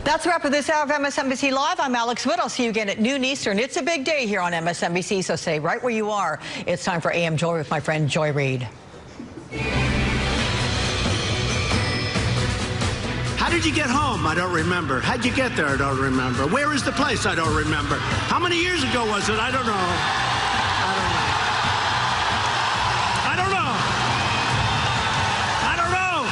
That's a wrap for this hour of MSNBC Live. I'm Alex Wood. I'll see you again at noon Eastern. It's a big day here on MSNBC, so stay right where you are. It's time for AM Joy with my friend Joy Reid. How did you get home? I don't remember. How'd you get there? I don't remember. Where is the place? I don't remember. How many years ago was it? I don't know. I don't know. I don't know.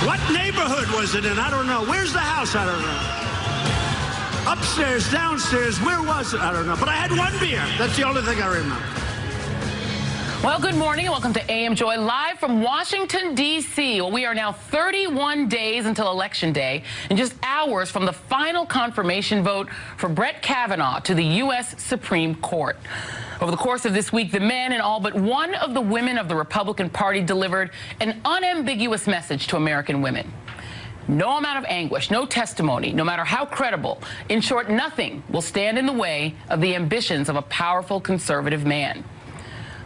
What neighborhood was it in? I don't know. Where's the house? I don't know. Upstairs, downstairs, where was it? I don't know. But I had one beer. That's the only thing I remember. Well, good morning and welcome to AM Joy live from Washington, D.C. Well, we are now 31 days until Election Day and just hours from the final confirmation vote for Brett Kavanaugh to the U.S. Supreme Court. Over the course of this week, the men and all but one of the women of the Republican Party delivered an unambiguous message to American women. No amount of anguish, no testimony, no matter how credible. In short, nothing will stand in the way of the ambitions of a powerful conservative man.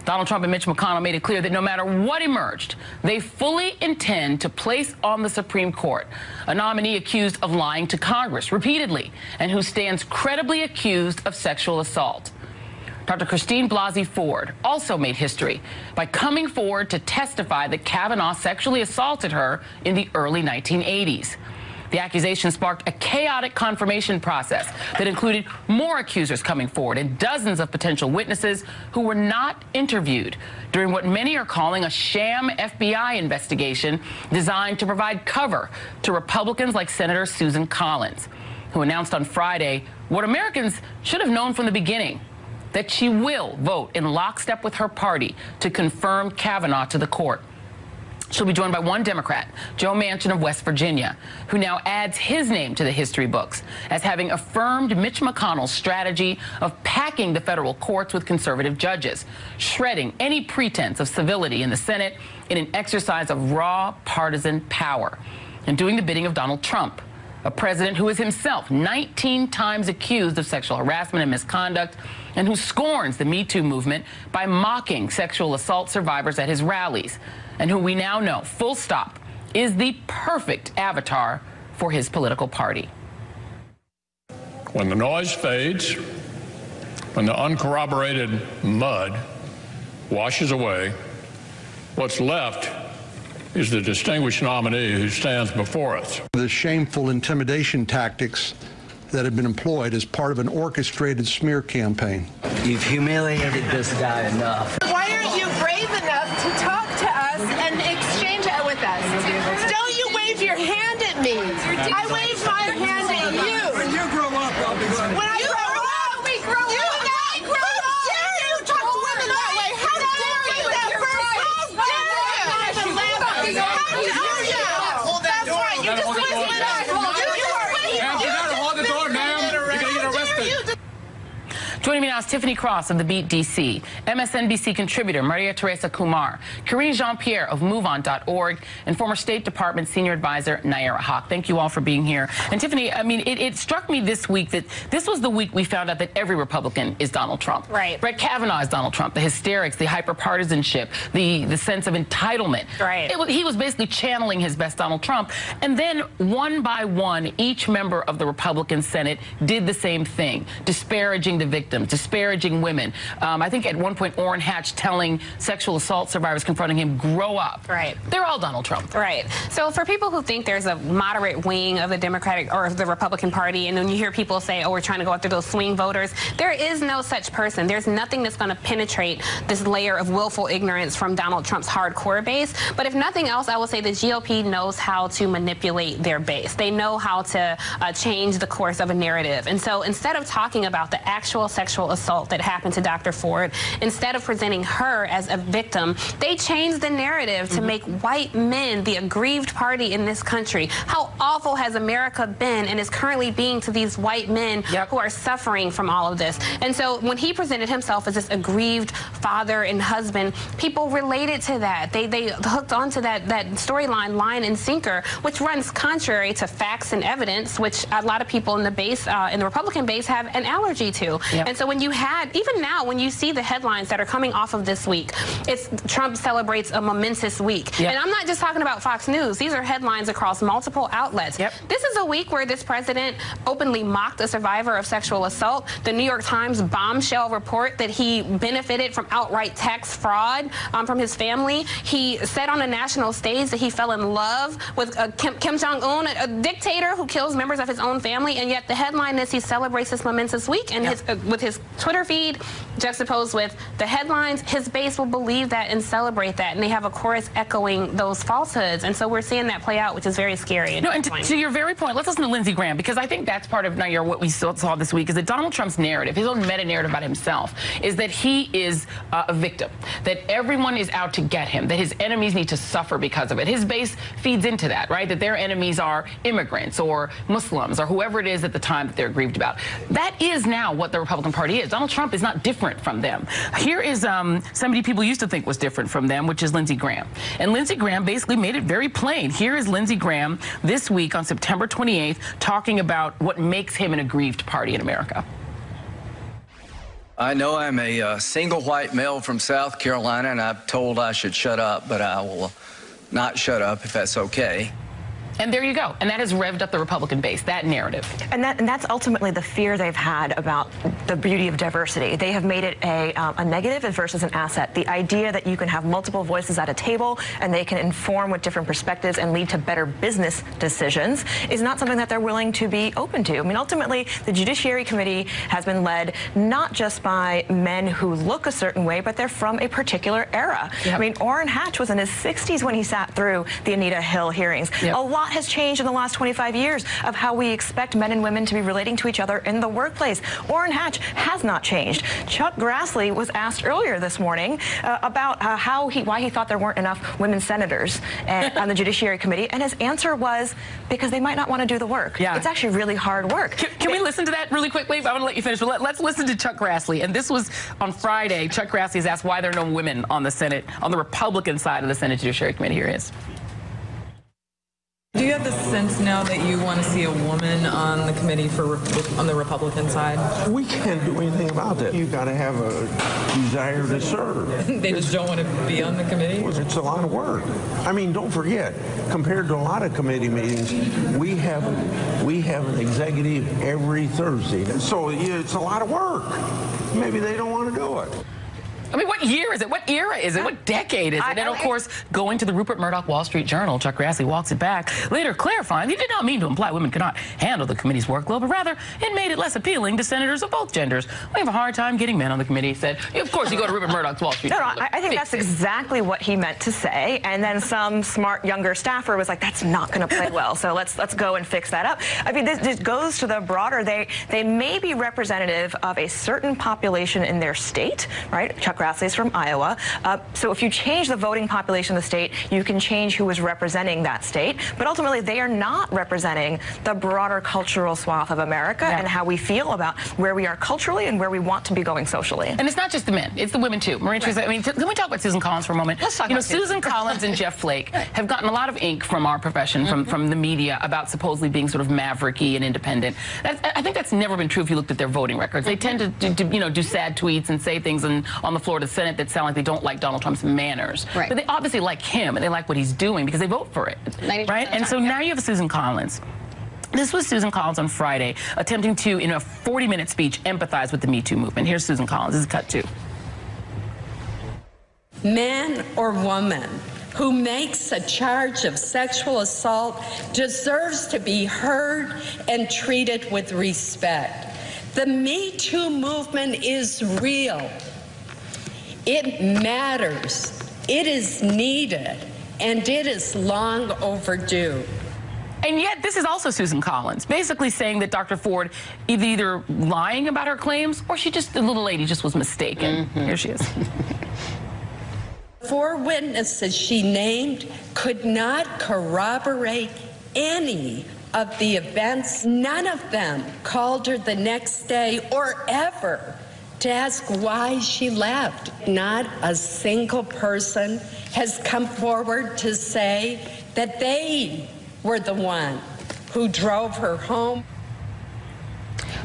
Donald Trump and Mitch McConnell made it clear that no matter what emerged, they fully intend to place on the Supreme Court a nominee accused of lying to Congress repeatedly and who stands credibly accused of sexual assault. Dr. Christine Blasey Ford also made history by coming forward to testify that Kavanaugh sexually assaulted her in the early 1980s. The accusation sparked a chaotic confirmation process that included more accusers coming forward and dozens of potential witnesses who were not interviewed during what many are calling a sham FBI investigation designed to provide cover to Republicans like Senator Susan Collins, who announced on Friday what Americans should have known from the beginning, that she will vote in lockstep with her party to confirm Kavanaugh to the court. She'll be joined by one Democrat, Joe Manchin of West Virginia, who now adds his name to the history books as having affirmed Mitch McConnell's strategy of packing the federal courts with conservative judges, shredding any pretense of civility in the Senate in an exercise of raw partisan power, and doing the bidding of Donald Trump, a president who is himself 19 times accused of sexual harassment and misconduct, and who scorns the Me Too movement by mocking sexual assault survivors at his rallies, and who we now know, full stop, is the perfect avatar for his political party. When the noise fades, when the uncorroborated mud washes away, what's left is the distinguished nominee who stands before us. The shameful intimidation tactics that have been employed as part of an orchestrated smear campaign. You've humiliated this guy enough. Why aren't you brave enough to talk to us and exchange it with us? Don't you wave your hand at me. I wave my hand at you. When you grow up, I'll be glad. When I grow up, we grow up. You and I grow up. How dare you talk to women that way? How dare you? That first, how dare you? How dare you? That's right. You just whispered us. Joining me now is Tiffany Cross of The Beat DC, MSNBC contributor Maria Teresa Kumar, Karine Jean-Pierre of MoveOn.org, and former State Department Senior Advisor Nayyera Haq. Thank you all for being here. And Tiffany, I mean, it struck me this week that this was the week we found out that every Republican is Donald Trump. Right. Brett Kavanaugh is Donald Trump. The hysterics, the hyperpartisanship, the sense of entitlement. Right. He was basically channeling his best Donald Trump. And then one by one, each member of the Republican Senate did the same thing, disparaging the victims, disparaging women. I think at one point Orrin Hatch telling sexual assault survivors confronting him, grow up. Right. They're all Donald Trump. Right. So for people who think there's a moderate wing of the Democratic or the Republican Party, and then you hear people say, oh, we're trying to go after those swing voters, there is no such person. There's nothing that's going to penetrate this layer of willful ignorance from Donald Trump's hardcore base. But if nothing else, I will say the GOP knows how to manipulate their base. They know how to change the course of a narrative. And so instead of talking about the actual sexual assault that happened to Dr. Ford, instead of presenting her as a victim, they changed the narrative to make white men the aggrieved party in this country. How awful has America been and is currently being to these white men who are suffering from all of this? And so when he presented himself as this aggrieved father and husband, people related to that. They hooked onto that storyline, line and sinker, which runs contrary to facts and evidence, which a lot of people in the base, in the Republican base, have an allergy to. And so when you had, even now, when you see the headlines that are coming off of this week, it's Trump celebrates a momentous week. Yep. And I'm not just talking about Fox News. These are headlines across multiple outlets. Yep. This is a week where this president openly mocked a survivor of sexual assault. The New York Times bombshell report that he benefited from outright tax fraud from his family. He said on a national stage that he fell in love with Kim Jong-un, a dictator who kills members of his own family, and yet the headline is he celebrates this momentous week. And with his Twitter feed juxtaposed with the headlines, his base will believe that and celebrate that, and they have a chorus echoing those falsehoods. And so we're seeing that play out, which is very scary. No, and to your very point, let's listen to Lindsey Graham, because I think that's part of what we saw this week is that Donald Trump's narrative, his own meta-narrative about himself, is that he is a victim, that everyone is out to get him, that his enemies need to suffer because of it. His base feeds into that, right? That their enemies are immigrants or Muslims or whoever it is at the time that they're aggrieved about. That is now what the Republican Party is. Donald Trump is not different from them. Here is somebody people used to think was different from them, which is Lindsey Graham. And Lindsey Graham basically made it very plain. Here is Lindsey Graham this week on September 28th talking about what makes him an aggrieved party in America. I know I'm a single white male from South Carolina, and I'm told I should shut up, but I will not shut up if that's okay. And there you go. And that has revved up the Republican base, that narrative. And that's ultimately the fear they've had about the beauty of diversity. They have made it a negative versus an asset. The idea that you can have multiple voices at a table and they can inform with different perspectives and lead to better business decisions is not something that they're willing to be open to. I mean, ultimately, the Judiciary Committee has been led not just by men who look a certain way, but they're from a particular era. Yep. I mean, Orrin Hatch was in his 60s when he sat through the Anita Hill hearings. Yep. A lot has changed in the last 25 years of how we expect men and women to be relating to each other in the workplace. Orrin Hatch has not changed. Chuck Grassley was asked earlier this morning about why he thought there weren't enough women senators on the Judiciary Committee, and his answer was because they might not want to do the work. Yeah. It's actually really hard work. Can we listen to that really quickly? I want to let you finish, but let's listen to Chuck Grassley. And this was on Friday. Chuck Grassley is asked why there are no women on the Senate, on the Republican side of the Senate Judiciary Committee. Here he is. Do you have the sense now that you want to see a woman on the committee on the Republican side? We can't do anything about that. You've got to have a desire to serve. They just don't want to be on the committee? It's a lot of work. I mean, don't forget, compared to a lot of committee meetings, we have an executive every Thursday. So it's a lot of work. Maybe they don't want to do it. I mean, what year is it? What era is it? What decade is it? And, of course, going to the Rupert Murdoch Wall Street Journal, Chuck Grassley walks it back, later clarifying he did not mean to imply women could not handle the committee's workload, but rather it made it less appealing to senators of both genders. We have a hard time getting men on the committee, he said. Of course, you go to Rupert Murdoch's Wall Street Journal. No, I think that's exactly what he meant to say. And then some smart younger staffer was like, that's not going to play well, so let's go and fix that up. I mean, this goes to the broader, they may be representative of a certain population in their state, right? Chuck Grassley's from Iowa. So if you change the voting population of the state, you can change who is representing that state. But ultimately, they are not representing the broader cultural swath of America and how we feel about where we are culturally and where we want to be going socially. And it's not just the men, it's the women too. Maria Teresa, I mean, can we talk about Susan Collins for a moment? Let's talk about Susan Collins and Jeff Flake have gotten a lot of ink from our profession, from the media, about supposedly being sort of mavericky and independent. I think that's never been true if you looked at their voting records. They tend to do sad tweets and say things on the floor of the Senate that sound like they don't like Donald Trump's manners. Right. But they obviously like him and they like what he's doing because they vote for it. Right? And so now you have Susan Collins. This was Susan Collins on Friday, attempting to, in a 40-minute speech, empathize with the Me Too movement. Here's Susan Collins. This is cut 2. Man or woman who makes a charge of sexual assault deserves to be heard and treated with respect. The Me Too movement is real. It matters, it is needed, and it is long overdue. And yet, this is also Susan Collins, basically saying that Dr. Ford is either lying about her claims or the little lady just was mistaken. Here she is. 4 witnesses she named could not corroborate any of the events. None of them called her the next day or ever to ask why she left. Not a single person has come forward to say that they were the one who drove her home.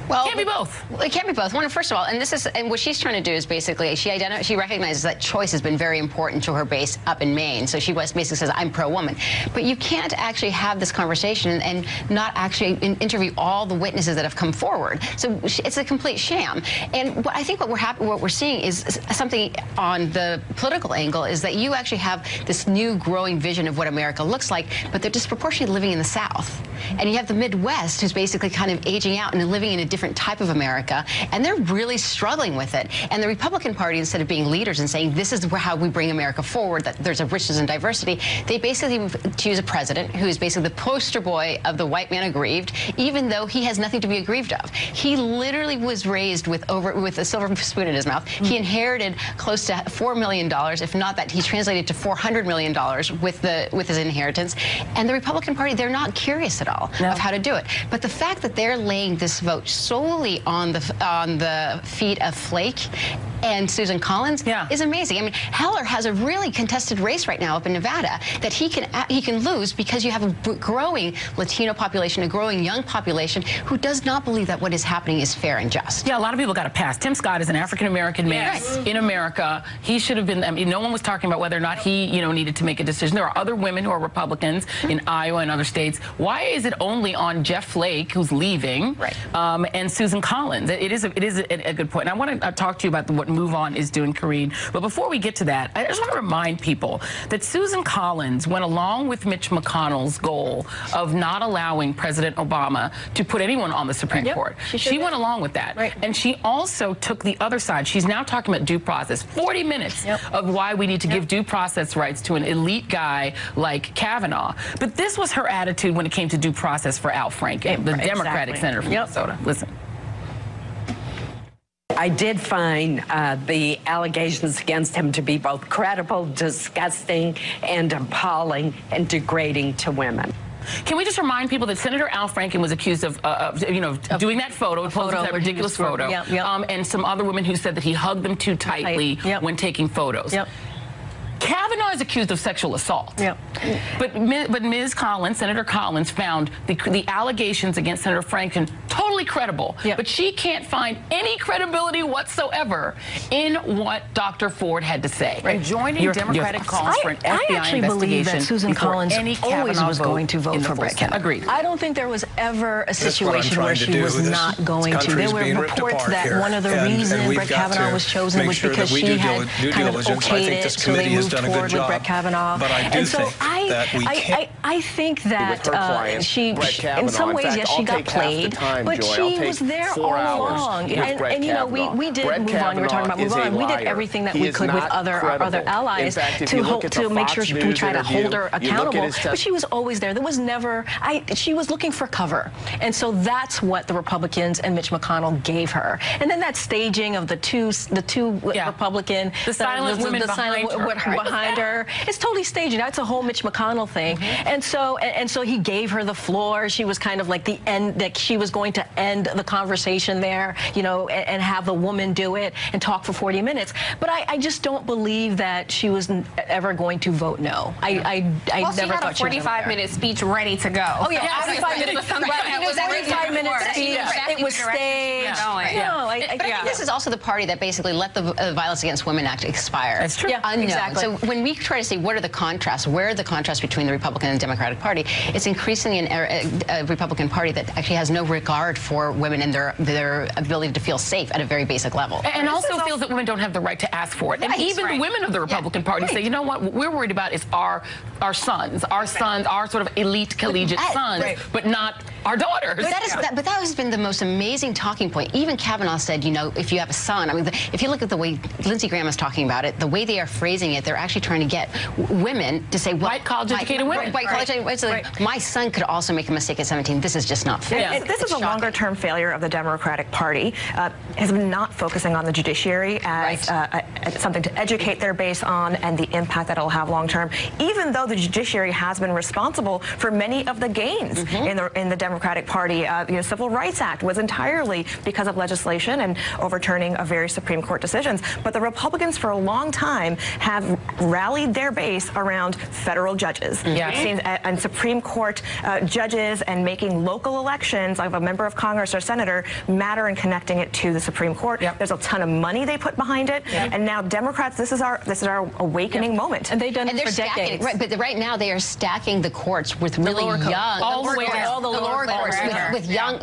Well, it can't be both. It can't be both. One, first of all, and what she's trying to do is basically she recognizes that choice has been very important to her base up in Maine. So she basically says, I'm pro-woman. But you can't actually have this conversation and not actually interview all the witnesses that have come forward. So it's a complete sham. And I think what we're seeing is something on the political angle is that you actually have this new growing vision of what America looks like, but they're disproportionately living in the South. And you have the Midwest who's basically kind of aging out and living in a different type of America, and they're really struggling with it. And the Republican Party, instead of being leaders and saying this is how we bring America forward, that there's a richness and diversity, they basically choose a president who is basically the poster boy of the white man aggrieved, even though he has nothing to be aggrieved of. He literally was raised with a silver spoon in his mouth. He inherited close to $4 million, if not that. He translated to $400 million with his inheritance. And the Republican Party, they're not curious at all of how to do it. But the fact that they're laying this vote solely on the feet of Flake and Susan Collins is amazing. I mean, Heller has a really contested race right now up in Nevada that he can lose because you have a growing Latino population, a growing young population who does not believe that what is happening is fair and just. Yeah, a lot of people got a pass. Tim Scott is an African-American man in America. He should have been, I mean, no one was talking about whether or not he, needed to make a decision. There are other women who are Republicans in Iowa and other states. Why is it only on Jeff Flake, who's leaving, and Susan Collins? It is a good point. And I want to talk to you about what Move On is doing, Karine. But before we get to that, I just want to remind people that Susan Collins went along with Mitch McConnell's goal of not allowing President Obama to put anyone on the Supreme Court. She went along with that. And she also took the other side. She's now talking about due process. 40 minutes of why we need to give due process rights to an elite guy like Kavanaugh. But this was her attitude when it came to due process for Al Franken, the Democratic senator from Minnesota. Listen. I did find the allegations against him to be both credible, disgusting, and appalling and degrading to women. Can we just remind people that Senator Al Franken was accused of doing that photo, posing that ridiculous photo, and some other women who said that he hugged them too tightly when taking photos. Kavanaugh is accused of sexual assault. But Ms. Collins, Senator Collins, found the allegations against Senator Franken totally credible. But she can't find any credibility whatsoever in what Dr. Ford had to say. Joining Democratic calls for an FBI I actually believe that Susan Collins always was going to vote for Brett Kavanaugh. Agreed. I don't think there was ever a situation where she was not going to. There were reports that one of the reasons Brett Kavanaugh was chosen was because she had kind of okayed it, so they moved forward with Brett Kavanaugh. And so I think that she, in some ways, yes, she got played, but she was there all along. And we did Move On. You were talking about Move On. We did everything that we could with other allies to make sure we try to hold her accountable. But she was always there. There was never. She was looking for cover, and so that's what the Republicans and Mitch McConnell gave her. And then that staging of the two Republican, the silent women behind her. It's totally staged. That's a whole Mitch McConnell thing. And so he gave her the floor. She was kind of like the end, that she was going to end the conversation there, and have the woman do it and talk for 40 minutes. But I just don't believe that she was ever going to vote no. I never thought she was. She had a 45-minute speech ready to go. Oh yeah, 45 minutes. It was 45-minute speech. It was staged. I think this is also the party that basically let the Violence Against Women Act expire. That's true. Exactly. So when we try to say what are the contrasts, where are the contrasts between the Republican and Democratic Party, it's increasingly a Republican Party that actually has no regard for women and their ability to feel safe at a very basic level. And also feels that women don't have the right to ask for it. And even the women of the Republican Party say, you know what we're worried about is our sons, our sort of elite collegiate sons, but not our daughters. But that has been the most amazing talking point. Even Kavanaugh said, if you have a son, I mean, if you look at the way Lindsey Graham is talking about it, the way they are phrasing it, they're actually trying to get women to say, well, white college-educated women. White college-educated. My son could also make a mistake at 17. This is just not fair. This is a longer-term failure of the Democratic Party. Has been not focusing on the judiciary as something to educate their base on and the impact that it'll have long-term, even though the judiciary has been responsible for many of the gains in the Democratic Democratic Party. Civil Rights Act was entirely because of legislation and overturning of various Supreme Court decisions. But the Republicans for a long time have rallied their base around federal judges. It seems, and Supreme Court judges, and making local elections of a member of Congress or senator matter and connecting it to the Supreme Court. There's a ton of money they put behind it, and now Democrats, this is our awakening moment. And they've done it for decades. decades. But right now they are stacking the courts with really young, all the way down, all the lower courts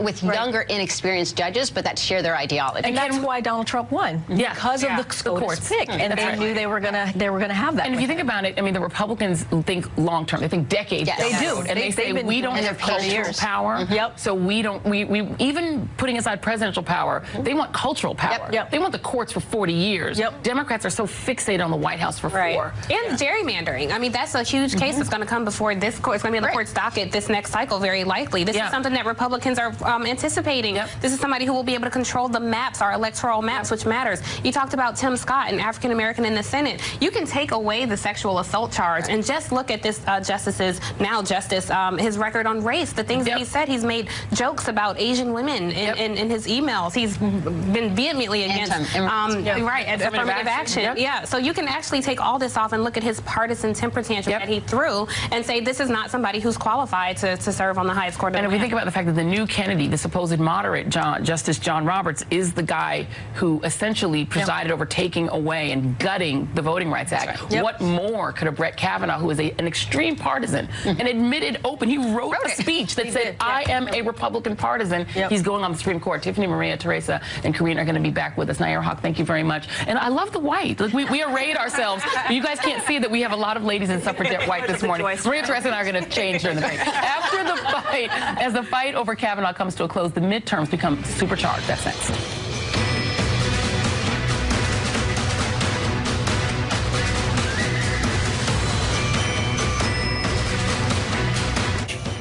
with younger, inexperienced judges, but that share their ideology. And that's why Donald Trump won, because of the courts pick, and they knew they were gonna have that. And if you think about it, I mean, the Republicans think long term. They think decades. They do, and they say we don't have cultural power. So we don't. We even putting aside presidential power, they want cultural power. They want the courts for 40 years. Democrats are so fixated on the White House for 4. And gerrymandering. I mean, that's a huge case that's going to come before this court. It's going to be on the court's docket this next cycle, very likely. This is something that Republicans are anticipating. This is somebody who will be able to control the maps, our electoral maps, which matters. You talked about Tim Scott, an African American in the Senate. You can take away the sexual assault charge and just look at this justice's, now justice, his record on race, the things that he said. He's made jokes about Asian women in his emails. He's been vehemently against affirmative action. So you can actually take all this off and look at his partisan temper tantrum that he threw and say this is not somebody who's qualified to serve on the highest court. And if we think about the fact that the new Kennedy, the supposed moderate Justice John Roberts, is the guy who essentially presided over taking away and gutting the Voting Rights Act. What more could a Brett Kavanaugh, who is an extreme partisan, and admitted he wrote a speech that said, I am a Republican partisan. He's going on the Supreme Court. Tiffany, Maria, Teresa, and Karina are going to be back with us. Nair Hawk, thank you very much. And I love the white. Like, we arrayed ourselves. You guys can't see that we have a lot of ladies in suffragette white this morning. Maria, Teresa, and I are going to change during the break. After the fight, as the fight over Kavanaugh comes to a close, the midterms become supercharged. That's next.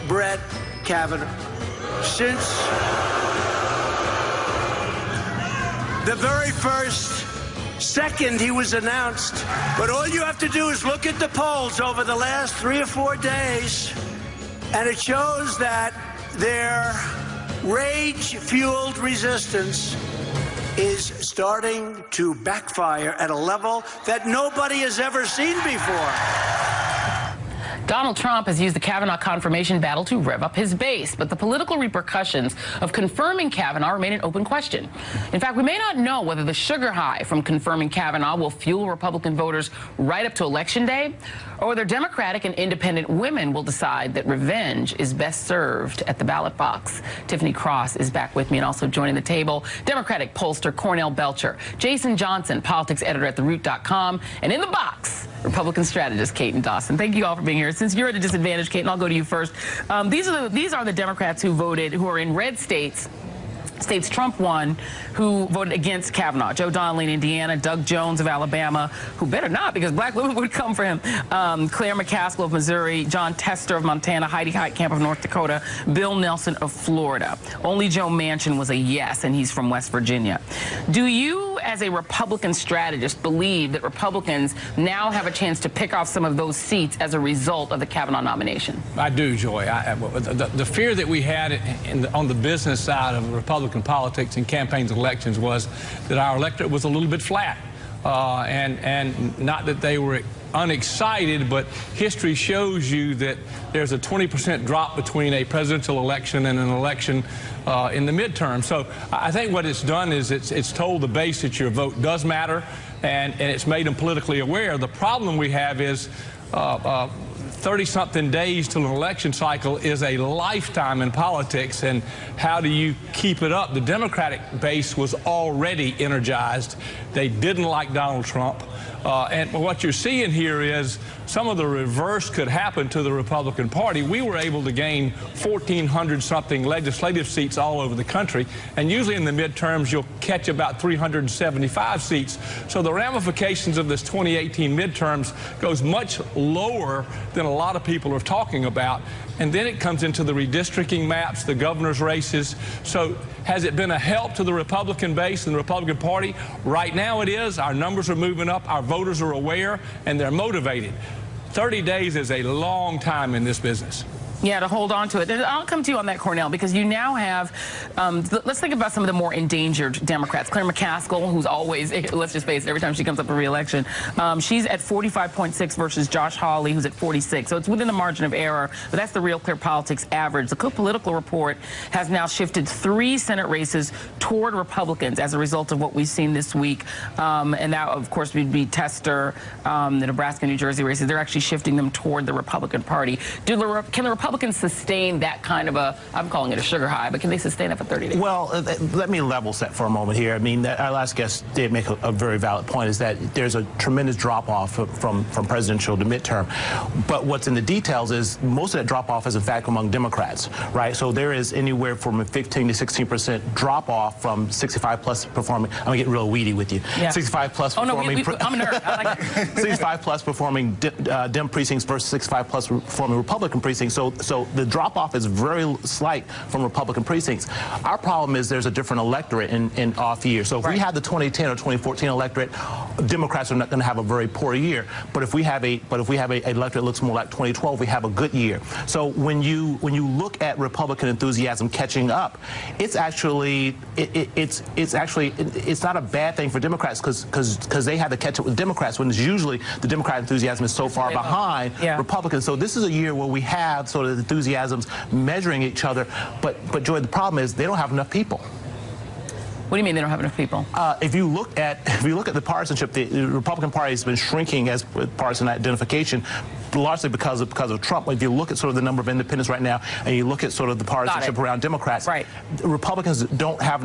Brett Kavanaugh, since the very first second he was announced, but all you have to do is look at the polls over the last 3 or 4 days, and it shows that their rage-fueled resistance is starting to backfire at a level that nobody has ever seen before. Donald Trump has used the Kavanaugh confirmation battle to rev up his base, but the political repercussions of confirming Kavanaugh remain an open question. In fact, we may not know whether the sugar high from confirming Kavanaugh will fuel Republican voters right up to Election Day, or whether Democratic and independent women will decide that revenge is best served at the ballot box. Tiffany Cross is back with me, and also joining the table, Democratic pollster Cornell Belcher, Jason Johnson, politics editor at TheRoot.com, and in the box, Republican strategist Caitlin Dawson. Thank you all for being here. Since you're at a disadvantage, Caitlin, I'll go to you first. These are the Democrats who voted, who are in red states Trump won, who voted against Kavanaugh. Joe Donnelly in Indiana, Doug Jones of Alabama, who better not because black women would come for him, Claire McCaskill of Missouri, John Tester of Montana, Heidi Heitkamp of North Dakota, Bill Nelson of Florida. Only Joe Manchin was a yes, and he's from West Virginia. Do you, as a Republican strategist, believe that Republicans now have a chance to pick off some of those seats as a result of the Kavanaugh nomination? I do, Joy. The fear that we had on the business side of Republican politics and campaigns and elections was that our electorate was a little bit flat. And not that they were unexcited, but history shows you that there's a 20% drop between a presidential election and an election in the midterm. So I think what it's done is it's told the base that your vote does matter, and it's made them politically aware. The problem we have is 30-something days till an election cycle is a lifetime in politics, and how do you keep it up? The Democratic base was already energized. They didn't like Donald Trump. And what you're seeing here is some of the reverse could happen to the Republican Party. We were able to gain 1,400-something legislative seats all over the country, and usually in the midterms you'll catch about 375 seats. So the ramifications of this 2018 midterms goes much lower than a lot of people are talking about. And then it comes into the redistricting maps, the governor's races. So has it been a help to the Republican base and the Republican Party? Right now it is. Our numbers are moving up. Our voters are aware, and they're motivated. 30 days is a long time in this business. Yeah, to hold on to it. I'll come to you on that, Cornell, because you now have, let's think about some of the more endangered Democrats. Claire McCaskill, who's always, let's just face it, every time she comes up for re-election, she's at 45.6 versus Josh Hawley, who's at 46. So it's within the margin of error, but that's the Real Clear Politics average. The Cook Political Report has now shifted 3 Senate races toward Republicans as a result of what we've seen this week. And that, of course, would be Tester, the Nebraska, New Jersey races. They're actually shifting them toward the Republican Party. Can the Republicans sustain that kind of a, I'm calling it a sugar high, but can they sustain it for 30 days? Well, let me level set for a moment here. I mean, our last guest did make a very valid point, is that there's a tremendous drop-off from presidential to midterm. But what's in the details is most of that drop-off is, in fact, among Democrats, right? So there is anywhere from a 15 to 16% drop-off from 65-plus performing. I'm going to get real weedy with you. Yeah. 65-plus performing. Oh, no, I'm a nerd. I like it. 65-plus performing Dem precincts versus 65-plus performing Republican precincts. So the drop-off is very slight from Republican precincts. Our problem is there's a different electorate in off years. So if we have the 2010 or 2014 electorate, Democrats are not going to have a very poor year. But if we have a electorate that looks more like 2012, we have a good year. So when you look at Republican enthusiasm catching up, it's actually it's not a bad thing for Democrats because they have to catch up with Democrats when it's usually the Democrat enthusiasm is so far behind Republicans. So this is a year where we have sort of enthusiasms measuring each other, but Joy, the problem is they don't have enough people. What do you mean they don't have enough people? If you look at the partisanship, the Republican Party has been shrinking as partisan identification, largely because of Trump. If you look at sort of the number of independents right now, and you look at sort of the partisanship around Democrats, Republicans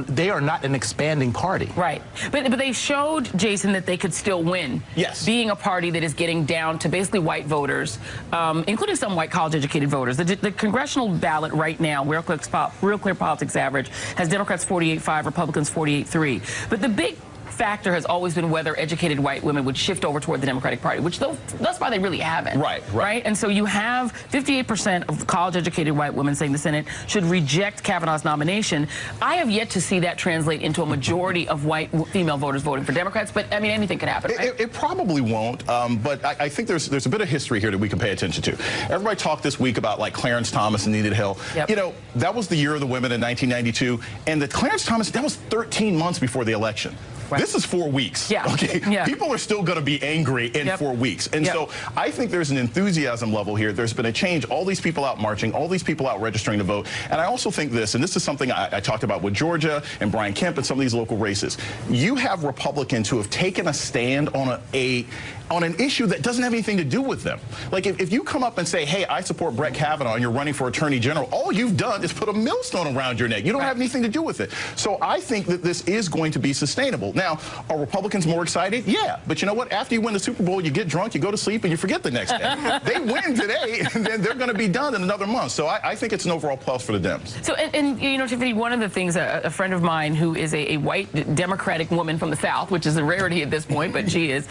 they are not an expanding party. Right. But they showed, Jason, that they could still win. Yes. Being a party that is getting down to basically white voters, including some white college-educated voters. The congressional ballot right now, Real Clear Politics average, has Democrats 48.5, Republicans 48.3. But the big factor has always been whether educated white women would shift over toward the Democratic Party, which thus far they really haven't. Right. And so you have 58% of college-educated white women saying the Senate should reject Kavanaugh's nomination. I have yet to see that translate into a majority of white female voters voting for Democrats, but I mean, anything could happen, right? It probably won't, but I think there's a bit of history here that we can pay attention to. Everybody talked this week about like Clarence Thomas and Nita Hill. You know, that was the year of the women in 1992, and the Clarence Thomas, that was 13 months before the election. This is 4 weeks. Okay. People are still going to be angry in 4 weeks. And so I think there's an enthusiasm level here. There's been a change. All these people out marching, all these people out registering to vote. And I also think this, and this is something I talked about with Georgia and Brian Kemp and some of these local races. You have Republicans who have taken a stand on an issue that doesn't have anything to do with them. Like if you come up and say, hey, I support Brett Kavanaugh and you're running for Attorney General, all you've done is put a millstone around your neck. You don't have anything to do with it. So I think that this is going to be sustainable. Now, are Republicans more excited? Yeah. But you know what? After you win the Super Bowl, you get drunk, you go to sleep, and you forget the next day. They win today, and then they're going to be done in another month. So I think it's an overall plus for the Dems. So, and you know, Tiffany, one of the things, a friend of mine who is a white Democratic woman from the South, which is a rarity at this point, but she is,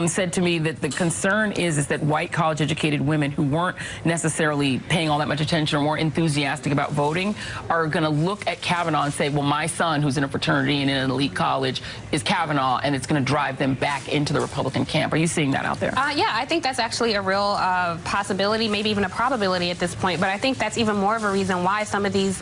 said to me that the concern is that white college-educated women who weren't necessarily paying all that much attention or weren't enthusiastic about voting are going to look at Kavanaugh and say, well, my son, who's in a fraternity and in an elite college, is Kavanaugh, and it's going to drive them back into the Republican camp. Are you seeing that out there? Yeah, I think that's actually a real possibility, maybe even a probability at this point. But I think that's even more of a reason why some of these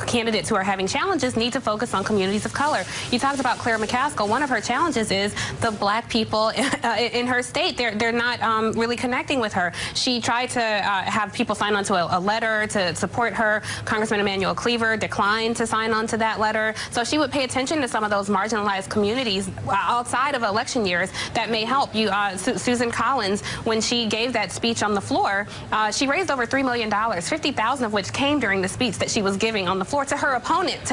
candidates who are having challenges need to focus on communities of color. You talked about Claire McCaskill. One of her challenges is the black people in her state. They're not really connecting with her. She tried to have people sign on to a letter to support her. Congressman Emanuel Cleaver declined to sign on to that letter. So she would pay attention to some of those marginalized communities outside of election years that may help you. Susan Collins, when she gave that speech on the floor, she raised over $3 million, $50,000 of which came during the speech that she was giving on the floor to her opponent.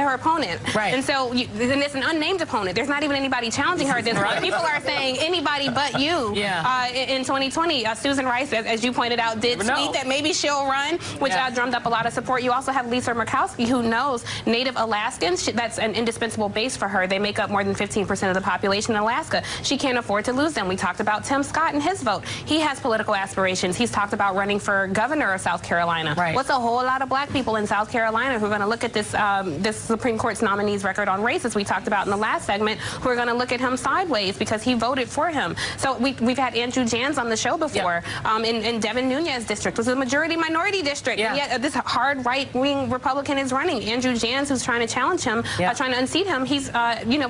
Right. And so, and it's an unnamed opponent. There's not even anybody challenging her at this point. People are saying anybody but you. In 2020, Susan Rice, as you pointed out, did tweet that maybe she'll run, which drummed up a lot of support. You also have Lisa Murkowski, who knows Native Alaskans. That's an indispensable base for her. They make up more than 15% 13% of the population in Alaska. She can't afford to lose them. We talked about Tim Scott and his vote. He has political aspirations. He's talked about running for governor of South Carolina. Right. What's a whole lot of black people in South Carolina who are going to look at this this Supreme Court's nominee's record on race, as we talked about in the last segment, who are going to look at him sideways because he voted for him. So we've had Andrew Jans on the show before. In Devin Nunes district, was a majority-minority district. And yet this hard right-wing Republican is running. Andrew Jans, who's trying to challenge him, trying to unseat him, he's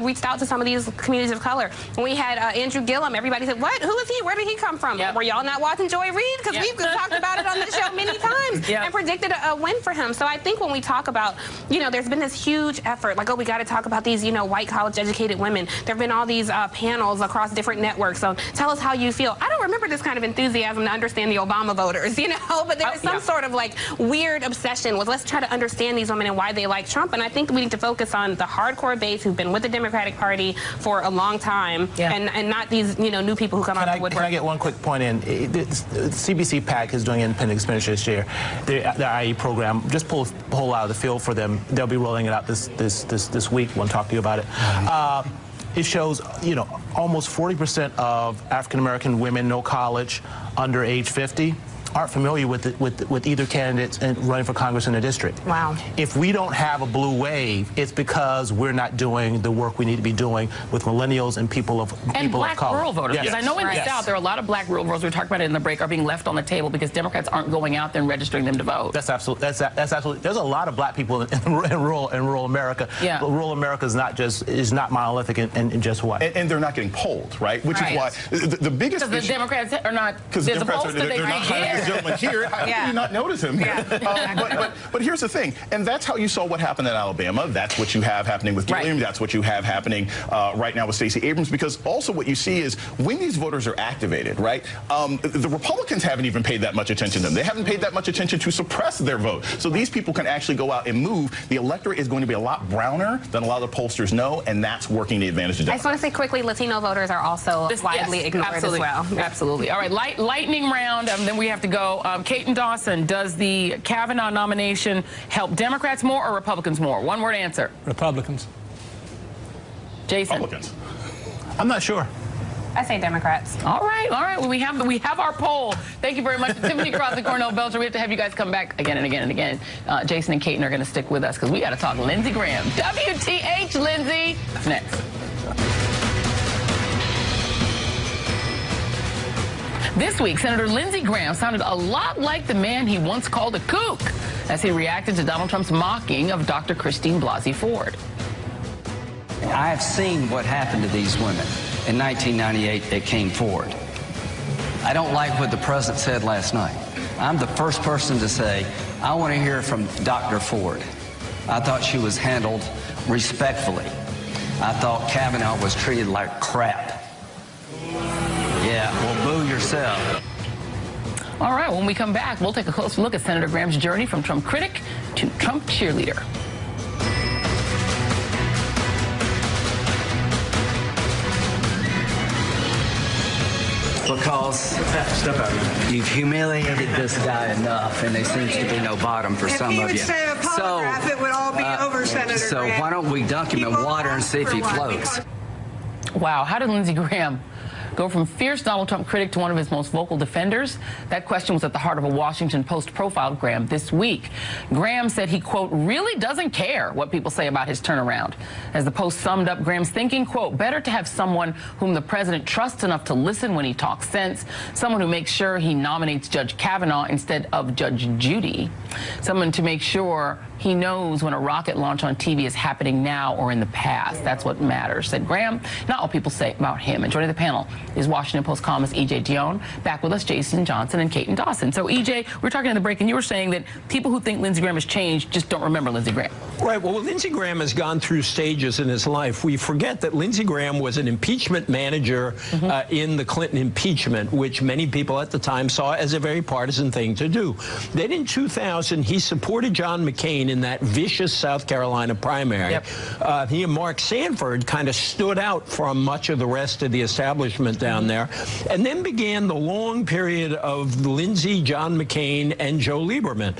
reached out to some of these communities of color. When we had Andrew Gillum, everybody said, what? Who is he? Where did he come from? Were y'all not watching Joy Reid? Because we've talked about it on the show many times and predicted a win for him. So I think when we talk about, there's been this huge effort, like, oh, we got to talk about these, white college-educated women. There have been all these panels across different networks. So tell us how you feel. I don't remember this kind of enthusiasm to understand the Obama voters, but there is some sort of like weird obsession with let's try to understand these women and why they like Trump. And I think we need to focus on the hardcore base who've been with the Democratic Party for a long time and not these new people who come out of the woodwork. Can I get one quick point in? CBC PAC is doing independent expenditure this year. The IE program, just pull a whole lot of the field for them. They'll be rolling it out this week. We'll talk to you about it. It shows, almost 40% of African-American women, no college, under age 50, aren't familiar with either candidates and running for Congress in the district. Wow. If we don't have a blue wave, it's because we're not doing the work we need to be doing with millennials and people of color. And black rural voters. Yes. Because I know in the South there are a lot of black rural voters, we talked about it in the break, are being left on the table because Democrats aren't going out there and registering them to vote. That's absolutely. That's absolutely. There's a lot of black people in rural America. Yeah. But rural America is not monolithic and just white. And they're not getting polled, right? Which is why the biggest because the Democrats are not. Because the Democrats they're not hiring this gentleman here. How do you not notice him? But here's the thing, and that's how you saw what happened in Alabama. That's what you have happening with Gilliam. That's what you have happening right now with Stacey Abrams. Because also what you see is when these voters are activated, right? The Republicans haven't even paid that much attention to them. They haven't paid that much attention to suppress their vote. So these people can actually go out and move. The electorate is going to be a lot browner than a lot of the pollsters know, and that's working the advantage of Democrats. I just want to say quickly, Latino voters are also widely ignored as well. Absolutely. All right, lightning round. Then we have to go. Kate and Dawson, does the Kavanaugh nomination help Democrats more or Republicans more? One word answer. Republicans. Jason. Republicans. I'm not sure. I say Democrats. All right. Well, we have our poll. Thank you very much to Tiffany Cross and Cornell Belcher. We have to have you guys come back again and again and again. Jason and Kate are going to stick with us because we got to talk Lindsey Graham. WTH, Lindsey. Next. This week, Senator Lindsey Graham sounded a lot like the man he once called a kook as he reacted to Donald Trump's mocking of Dr. Christine Blasey Ford. I have seen what happened to these women in 1998 that came forward. I don't like what the president said last night. I'm the first person to say, I want to hear from Dr. Ford. I thought she was handled respectfully. I thought Kavanaugh was treated like crap. Yeah, well, boo yourself. All right, when we come back, we'll take a closer look at Senator Graham's journey from Trump critic to Trump cheerleader. Because you've humiliated this guy enough, and there seems to be no bottom for some of you. If he would say a polygraph, it would all be over, Senator So Graham. why don't we dunk him in water and see if he floats? Wow, how did Lindsey Graham go from fierce Donald Trump critic to one of his most vocal defenders? That question was at the heart of a Washington Post profile of Graham this week. Graham said he, quote, really doesn't care what people say about his turnaround. As the Post summed up Graham's thinking, quote, better to have someone whom the president trusts enough to listen when he talks sense, someone who makes sure he nominates Judge Kavanaugh instead of Judge Judy, someone to make sure he knows when a rocket launch on TV is happening now or in the past. That's what matters, said Graham. Not what people say about him. And joining the panel is Washington Post columnist E.J. Dionne. Back with us, Jason Johnson and Kate and Dawson. So, E.J., we were talking in the break, and you were saying that people who think Lindsey Graham has changed just don't remember Lindsey Graham. Right. Well, Lindsey Graham has gone through stages in his life. We forget that Lindsey Graham was an impeachment manager in the Clinton impeachment, which many people at the time saw as a very partisan thing to do. Then in 2000, he supported John McCain in that vicious South Carolina primary. He and Mark Sanford kind of stood out from much of the rest of the establishment down there. And then began the long period of Lindsey, John McCain, and Joe Lieberman.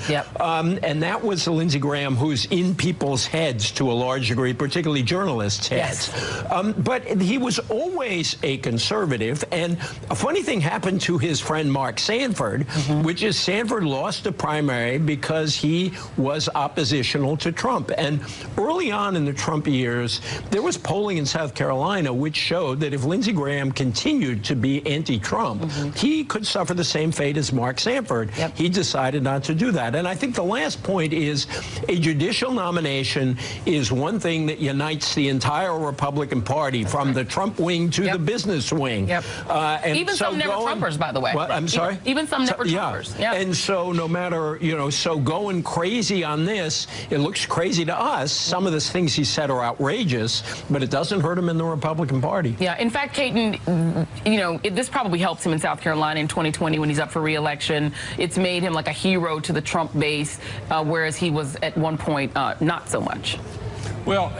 And that was the Lindsey Graham who's in people's people's heads to a large degree, particularly journalists' heads. Yes. But he was always a conservative, and a funny thing happened to his friend Mark Sanford, which is Sanford lost a primary because he was oppositional to Trump. And early on in the Trump years, there was polling in South Carolina which showed that if Lindsey Graham continued to be anti-Trump, he could suffer the same fate as Mark Sanford. He decided not to do that. And I think the last point is a judicial nomination is one thing that unites the entire Republican Party, from the Trump wing to the business wing. And even so some never-Trumpers, by the way. Well, I'm sorry? Even some never-Trumpers. Yeah. And so no matter, you know, so going crazy on this, it looks crazy to us. Some of the things he said are outrageous, but it doesn't hurt him in the Republican Party. Yeah, in fact, Caton, you know, this probably helps him in South Carolina in 2020 when he's up for re-election. It's made him like a hero to the Trump base, whereas he was at one point not so much. Well,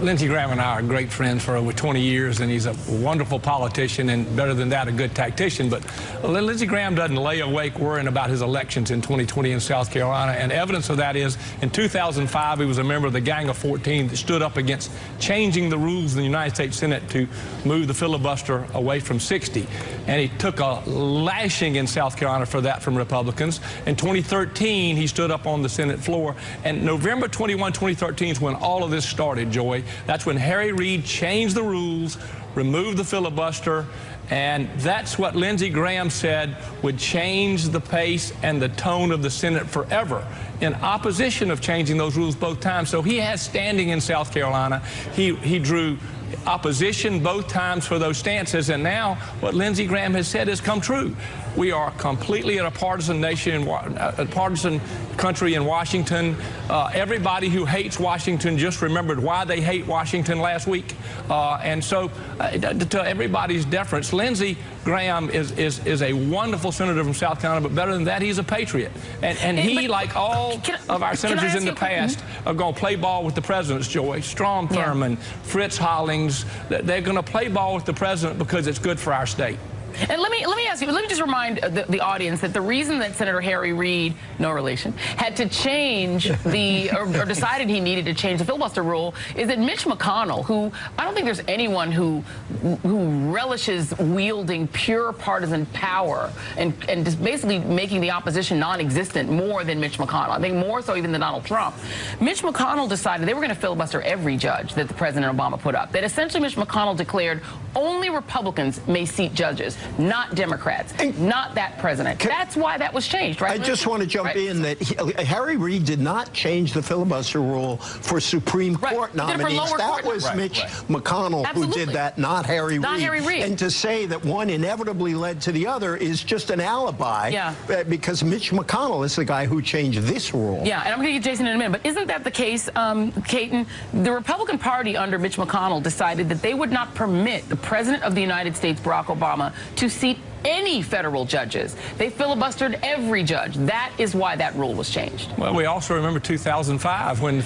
Lindsey Graham and I are great friends for over 20 years, and he's a wonderful politician, and better than that, a good tactician. But Lindsey Graham doesn't lay awake worrying about his elections in 2020 in South Carolina, and evidence of that is in 2005, he was a member of the Gang of 14 that stood up against changing the rules in the United States Senate to move the filibuster away from 60. And he took a lashing in South Carolina for that from Republicans. In 2013, he stood up on the Senate floor, and November 21, 2013 is when all of this started, Joy. That's when Harry Reid changed the rules, removed the filibuster, and that's what Lindsey Graham said would change the pace and the tone of the Senate forever, in opposition of changing those rules both times. So he has standing in South Carolina. He drew opposition both times for those stances, and now what Lindsey Graham has said has come true. We are completely in a partisan nation, a partisan country in Washington. Everybody who hates Washington just remembered why they hate Washington last week. And so to everybody's deference, Lindsey Graham is a wonderful senator from South Carolina, but better than that, he's a patriot. And he, like all of our senators in the past, are going to play ball with the president's Joy. Strom Thurmond, Fritz Hollings, they're going to play ball with the president because it's good for our state. And let me ask you, let me just remind the audience that the reason that Senator Harry Reid, no relation, had to change the, or decided he needed to change the filibuster rule is that Mitch McConnell, who I don't think there's anyone who relishes wielding pure partisan power and just basically making the opposition non-existent more than Mitch McConnell. I think more so even than Donald Trump. Mitch McConnell decided they were going to filibuster every judge that the President Obama put up. That essentially Mitch McConnell declared only Republicans may seat judges, not Democrats, not that president. That's why that was changed, right? I just want to jump in that Harry Reid did not change the filibuster rule for Supreme Court nominees. That was Mitch McConnell who did that, not Harry Reid. And to say that one inevitably led to the other is just an alibi, because Mitch McConnell is the guy who changed this rule. Yeah, and I'm going to get Jason in a minute, but isn't that the case, Caton? The Republican Party under Mitch McConnell decided that they would not permit the President of the United States, Barack Obama, to seat any federal judges. They filibustered every judge. That is why that rule was changed. Well, we also remember 2005 when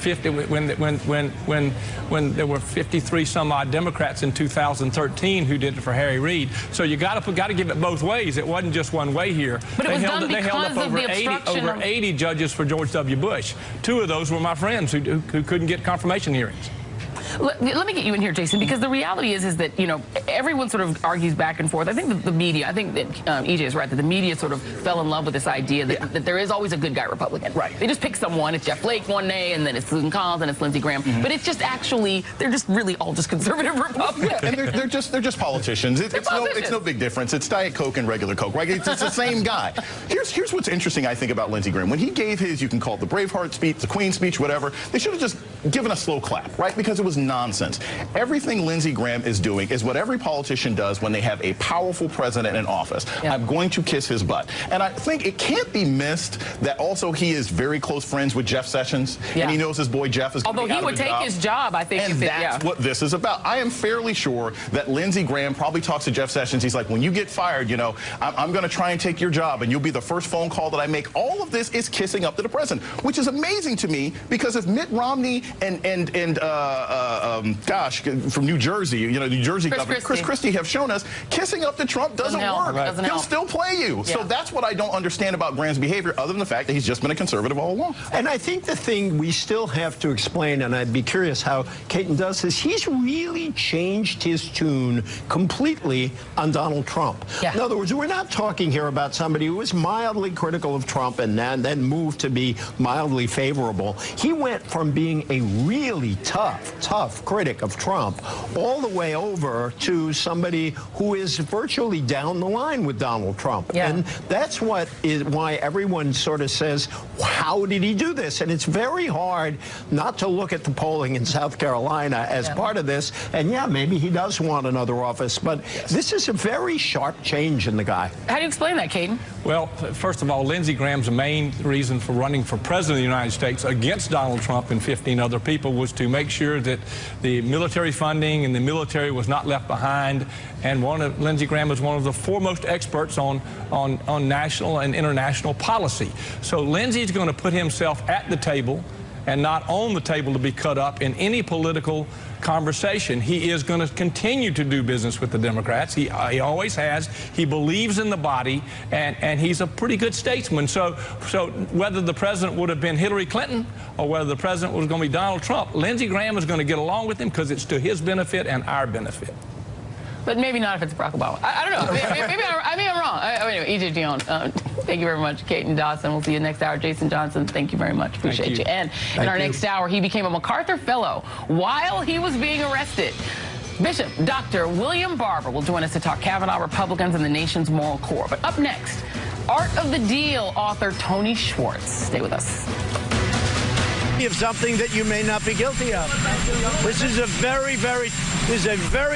there were 53 some odd Democrats in 2013 who did it for Harry Reid. So you got to give it both ways. It wasn't just one way here. But it was done because of the obstruction over 80 judges for George W. Bush. 2 of those were my friends who couldn't get confirmation hearings. Let me get you in here, Jason, because the reality is that, you know, everyone sort of argues back and forth. I think that the media, I think that EJ is right, that the media sort of fell in love with this idea that there is always a good guy Republican. Right. They just pick someone. It's Jeff Flake one day, and then it's Susan Collins, and it's Lindsey Graham. But it's just actually, they're just really all just conservative Republicans. Yeah, and they're just politicians. It's no big difference. It's Diet Coke and regular Coke, right? It's the same guy. Here's what's interesting, I think, about Lindsey Graham. When he gave his, you can call it the Braveheart speech, the Queen speech, whatever, they should have just given a slow clap, right? Because it was nonsense. Everything Lindsey Graham is doing is what every politician does when they have a powerful president in office. I'm going to kiss his butt. And I think it can't be missed that also he is very close friends with Jeff Sessions, and he knows his boy Jeff is going to be out of Although he would take his job, I think. And that's what this is about. I am fairly sure that Lindsey Graham probably talks to Jeff Sessions. He's like, when you get fired, you know, I'm going to try and take your job, and you'll be the first phone call that I make. All of this is kissing up to the president, which is amazing to me, because if Mitt Romney and gosh, from New Jersey, New Jersey Governor Chris Christie have shown us kissing up to Trump doesn't work. Right. He'll still play you. Yeah. So that's what I don't understand about Graham's behavior, other than the fact that he's just been a conservative all along. And I think the thing we still have to explain, and I'd be curious how Caton does this, he's really changed his tune completely on Donald Trump. Yeah. In other words, we're not talking here about somebody who was mildly critical of Trump and then moved to be mildly favorable. He went from being a really tough critic of Trump all the way over to somebody who is virtually down the line with Donald Trump. Yeah. And that's why everyone sort of says, how did he do this? And it's very hard not to look at the polling in South Carolina as part of this. And yeah, maybe he does want another office, but this is a very sharp change in the guy. How do you explain that, Caton? Well, first of all, Lindsey Graham's main reason for running for president of the United States against Donald Trump and 15 other people was to make sure that the military funding and the military was not left behind. And Lindsey Graham is one of the foremost experts on national and international policy. So Lindsey's going to put himself at the table and not on the table to be cut up in any political conversation. He is going to continue to do business with the Democrats. He always has. He believes in the body, and he's a pretty good statesman. So whether the president would have been Hillary Clinton or whether the president was going to be Donald Trump, Lindsey Graham is going to get along with him because it's to his benefit and our benefit. But maybe not if it's Barack Obama. I don't know. Maybe I'm wrong. Anyway, Egypt Dion, thank you very much. Caton Dawson, we'll see you next hour. Jason Johnson, thank you very much. Appreciate you. And in our next hour, he became a MacArthur Fellow while he was being arrested. Bishop Dr. William Barber will join us to talk Kavanaugh, Republicans, and the nation's moral core. But up next, Art of the Deal author Tony Schwartz. Stay with us. Of something that you may not be guilty of. This is a very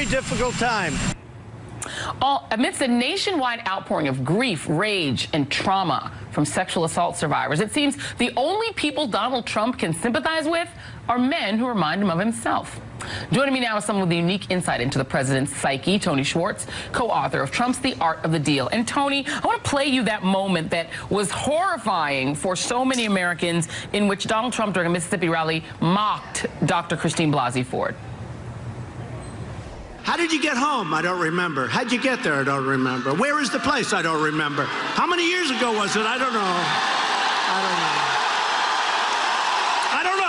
difficult time. Amidst a nationwide outpouring of grief, rage, and trauma from sexual assault survivors, it seems the only people Donald Trump can sympathize with are men who remind him of himself. Joining me now is someone with a unique insight into the president's psyche, Tony Schwartz, co-author of Trump's The Art of the Deal. And Tony, I want to play you that moment that was horrifying for so many Americans in which Donald Trump during a Mississippi rally mocked Dr. Christine Blasey Ford. How did you get home? I don't remember. How'd you get there? I don't remember. Where is the place? I don't remember. How many years ago was it? I don't know. I don't know.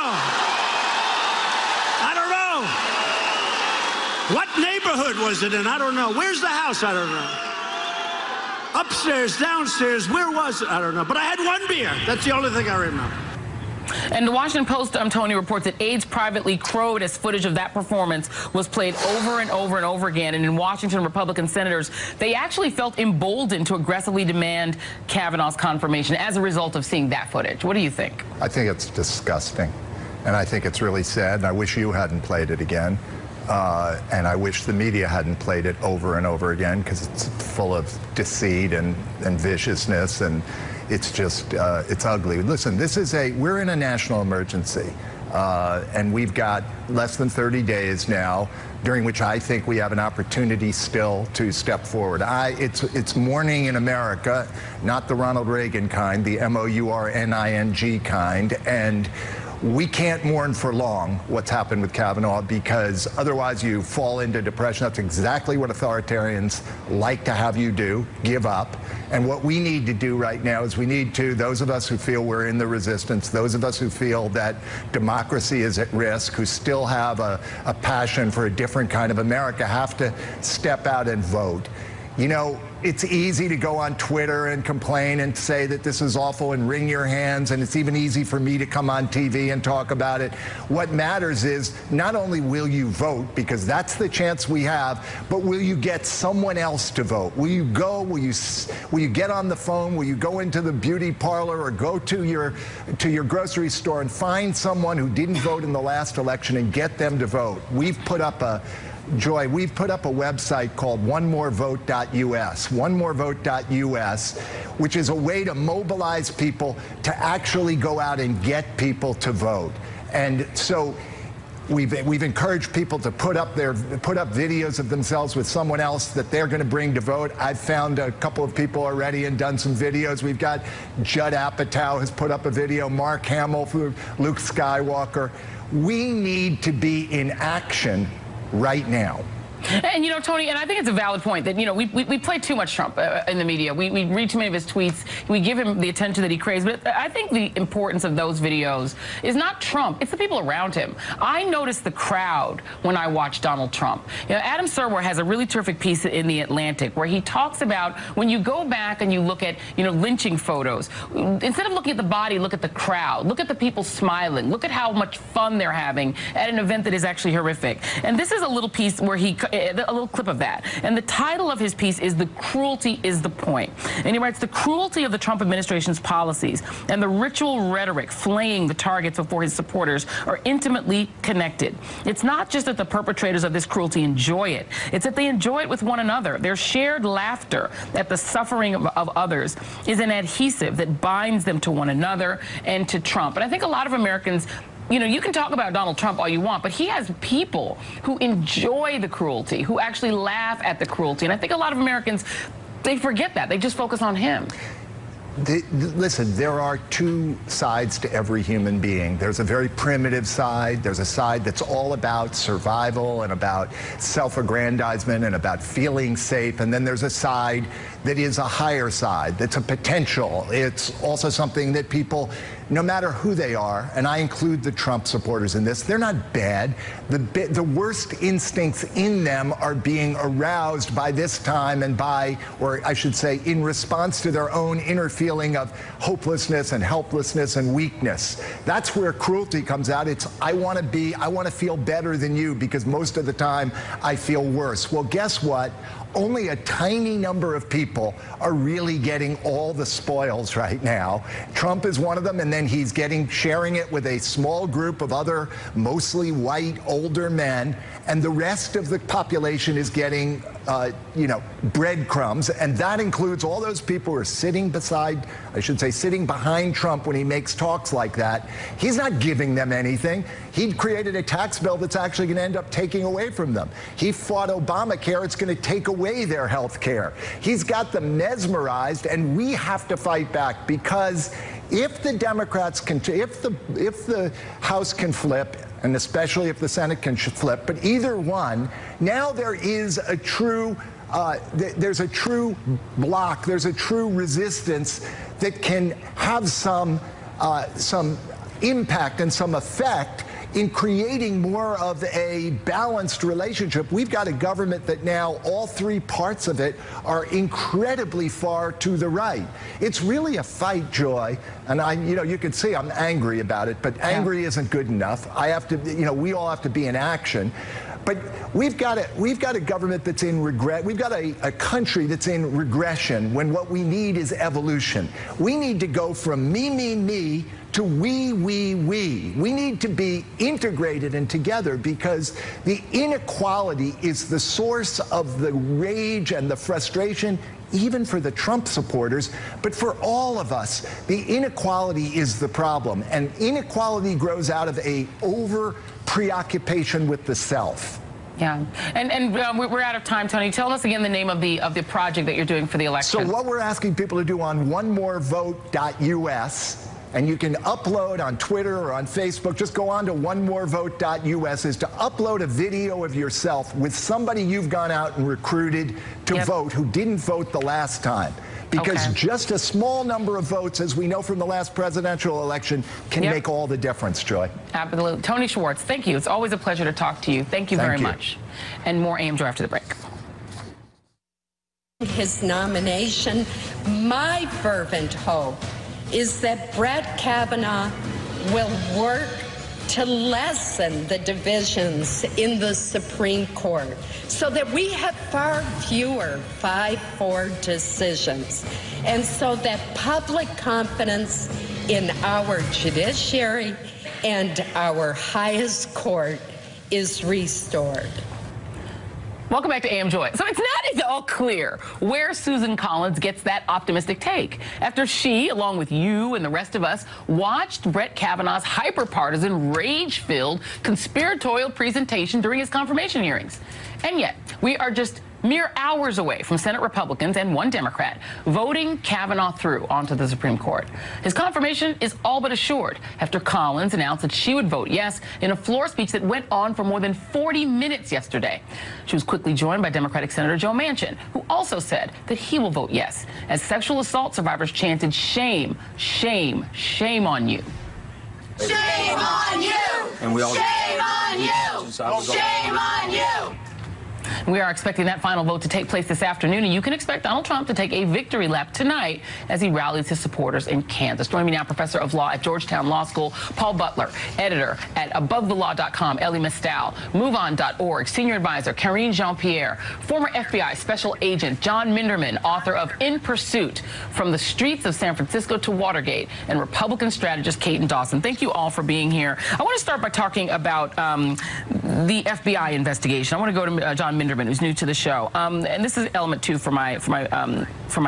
What neighborhood was it in? I don't know. Where's the house? I don't know. Upstairs, downstairs, where was it? I don't know. But I had one beer. That's the only thing I remember. And the Washington Post, Tony, reports that aides privately crowed as footage of that performance was played over and over and over again. And in Washington, Republican senators, they actually felt emboldened to aggressively demand Kavanaugh's confirmation as a result of seeing that footage. What do you think? I think it's disgusting. And I think it's really sad. And I wish you hadn't played it again. And I wish the media hadn't played it over and over again because it's full of deceit and viciousness, and it's just, it's ugly. Listen, we're in a national emergency, and we've got less than 30 days now during which I think we have an opportunity still to step forward. It's mourning in America, not the Ronald Reagan kind, the mourning kind, and we can't mourn for long what's happened with Kavanaugh because otherwise you fall into depression. That's exactly what authoritarians like to have you do, give up. And what we need to do right now is we need to, those of us who feel we're in the resistance, those of us who feel that democracy is at risk, who still have a passion for a different kind of America, have to step out and vote. You know, it's easy to go on Twitter and complain and say that this is awful and wring your hands, and it's even easy for me to come on TV and talk about it. What matters is not only will you vote, because that's the chance we have, but will you get someone else to vote? Will you go, will you get on the phone, will you go into the beauty parlor or go to your grocery store and find someone who didn't vote in the last election and get them to vote? We've put up a website called onemorevote.us, onemorevote.us, which is a way to mobilize people to actually go out and get people to vote. And so we've encouraged people to put up videos of themselves with someone else that they're going to bring to vote. I've found a couple of people already and done some videos. We've got Judd Apatow has put up a video, Mark Hamill, Luke Skywalker. We need to be in action right now. And, you know, Tony, and I think it's a valid point that, you know, we play too much Trump in the media. We read too many of his tweets. We give him the attention that he craves. But I think the importance of those videos is not Trump. It's the people around him. I notice the crowd when I watch Donald Trump. You know, Adam Serwer has a really terrific piece in The Atlantic where he talks about when you go back and you look at, you know, lynching photos, instead of looking at the body, look at the crowd. Look at the people smiling. Look at how much fun they're having at an event that is actually horrific. And this is a little piece where a little clip of that. And the title of his piece is "The Cruelty is the Point." And he writes, "The cruelty of the Trump administration's policies and the ritual rhetoric flaying the targets before his supporters are intimately connected. It's not just that the perpetrators of this cruelty enjoy it. It's that they enjoy it with one another. Their shared laughter at the suffering of others is an adhesive that binds them to one another and to Trump." And I think a lot of Americans, you know, you can talk about Donald Trump all you want, but he has people who enjoy the cruelty, who actually laugh at the cruelty. And I think a lot of Americans, they forget that. They just focus on him. Listen, there are two sides to every human being. There's a very primitive side. There's a side that's all about survival and about self-aggrandizement and about feeling safe. And then there's a side that is a higher side, that's a potential. It's also something that people, no matter who they are, and I include the Trump supporters in this, they're not bad. The worst instincts in them are being aroused by this time and by, or I should say, in response to their own inner feeling of hopelessness and helplessness and weakness. That's where cruelty comes out. It's, I want to feel better than you because most of the time I feel worse. Well, guess what? Only a tiny number of people are really getting all the spoils right now. Trump is one of them, and then he's sharing it with a small group of other mostly white older men, and the rest of the population is getting you know, breadcrumbs, and that includes all those people who are sitting behind Trump when he makes talks like that. He's not giving them anything. He created a tax bill that's actually going to end up taking away from them. He fought Obamacare. It's going to take away their health care. He's got them mesmerized, and we have to fight back, because if the Democrats can, if the House can flip, and especially if the Senate can flip, but either one, now there is a true, there's a true block, there's a true resistance that can have some impact and some effect in creating more of a balanced relationship. We've got a government that now all three parts of it are incredibly far to the right. It's really a fight, Joy, and you can see I'm angry about it, but angry isn't good enough. I have to, we all have to be in action. But we've got a government that's in regret. We've got a country that's in regression when what we need is evolution. We need to go from me to we. We need to be integrated and together, because the inequality is the source of the rage and the frustration, even for the Trump supporters, but for all of us. The inequality is the problem, and inequality grows out of a preoccupation with the self. Yeah, and we're out of time, Tony. Tell us again the name of the project that you're doing for the election. So what we're asking people to do on onemorevote.us, and you can upload on Twitter or on Facebook, just go on to onemorevote.us, is to upload a video of yourself with somebody you've gone out and recruited to vote who didn't vote the last time. Because just a small number of votes, as we know from the last presidential election, can make all the difference, Joy. Absolutely. Tony Schwartz, thank you. It's always a pleasure to talk to you. Thank you very much. And more AM Joy after the break. His nomination, my fervent hope is that Brett Kavanaugh will work to lessen the divisions in the Supreme Court so that we have far fewer 5-4 decisions, and so that public confidence in our judiciary and our highest court is restored. Welcome back to AM Joy. So it's not at all clear where Susan Collins gets that optimistic take after she, along with you and the rest of us, watched Brett Kavanaugh's hyper-partisan, rage-filled, conspiratorial presentation during his confirmation hearings. And yet, we are just mere hours away from Senate Republicans and one Democrat voting Kavanaugh through onto the Supreme Court. His confirmation is all but assured after Collins announced that she would vote yes in a floor speech that went on for more than 40 minutes yesterday. She was quickly joined by Democratic Senator Joe Manchin, who also said that he will vote yes, as sexual assault survivors chanted, "Shame, shame, shame on you." Shame on you! And we all Shame on you! Shame on you! We are expecting that final vote to take place this afternoon, and you can expect Donald Trump to take a victory lap tonight as he rallies his supporters in Kansas. Joining me now, Professor of Law at Georgetown Law School, Paul Butler, editor at AboveTheLaw.com, Elie Mystal, MoveOn.org, senior advisor Karine Jean-Pierre, former FBI special agent John Minderman, author of In Pursuit, From the Streets of San Francisco to Watergate, and Republican strategist Caton Dawson. Thank you all for being here. I want to start by talking about the FBI investigation. I want to go to John Minderman, who's new to the show, and this is element 2 for my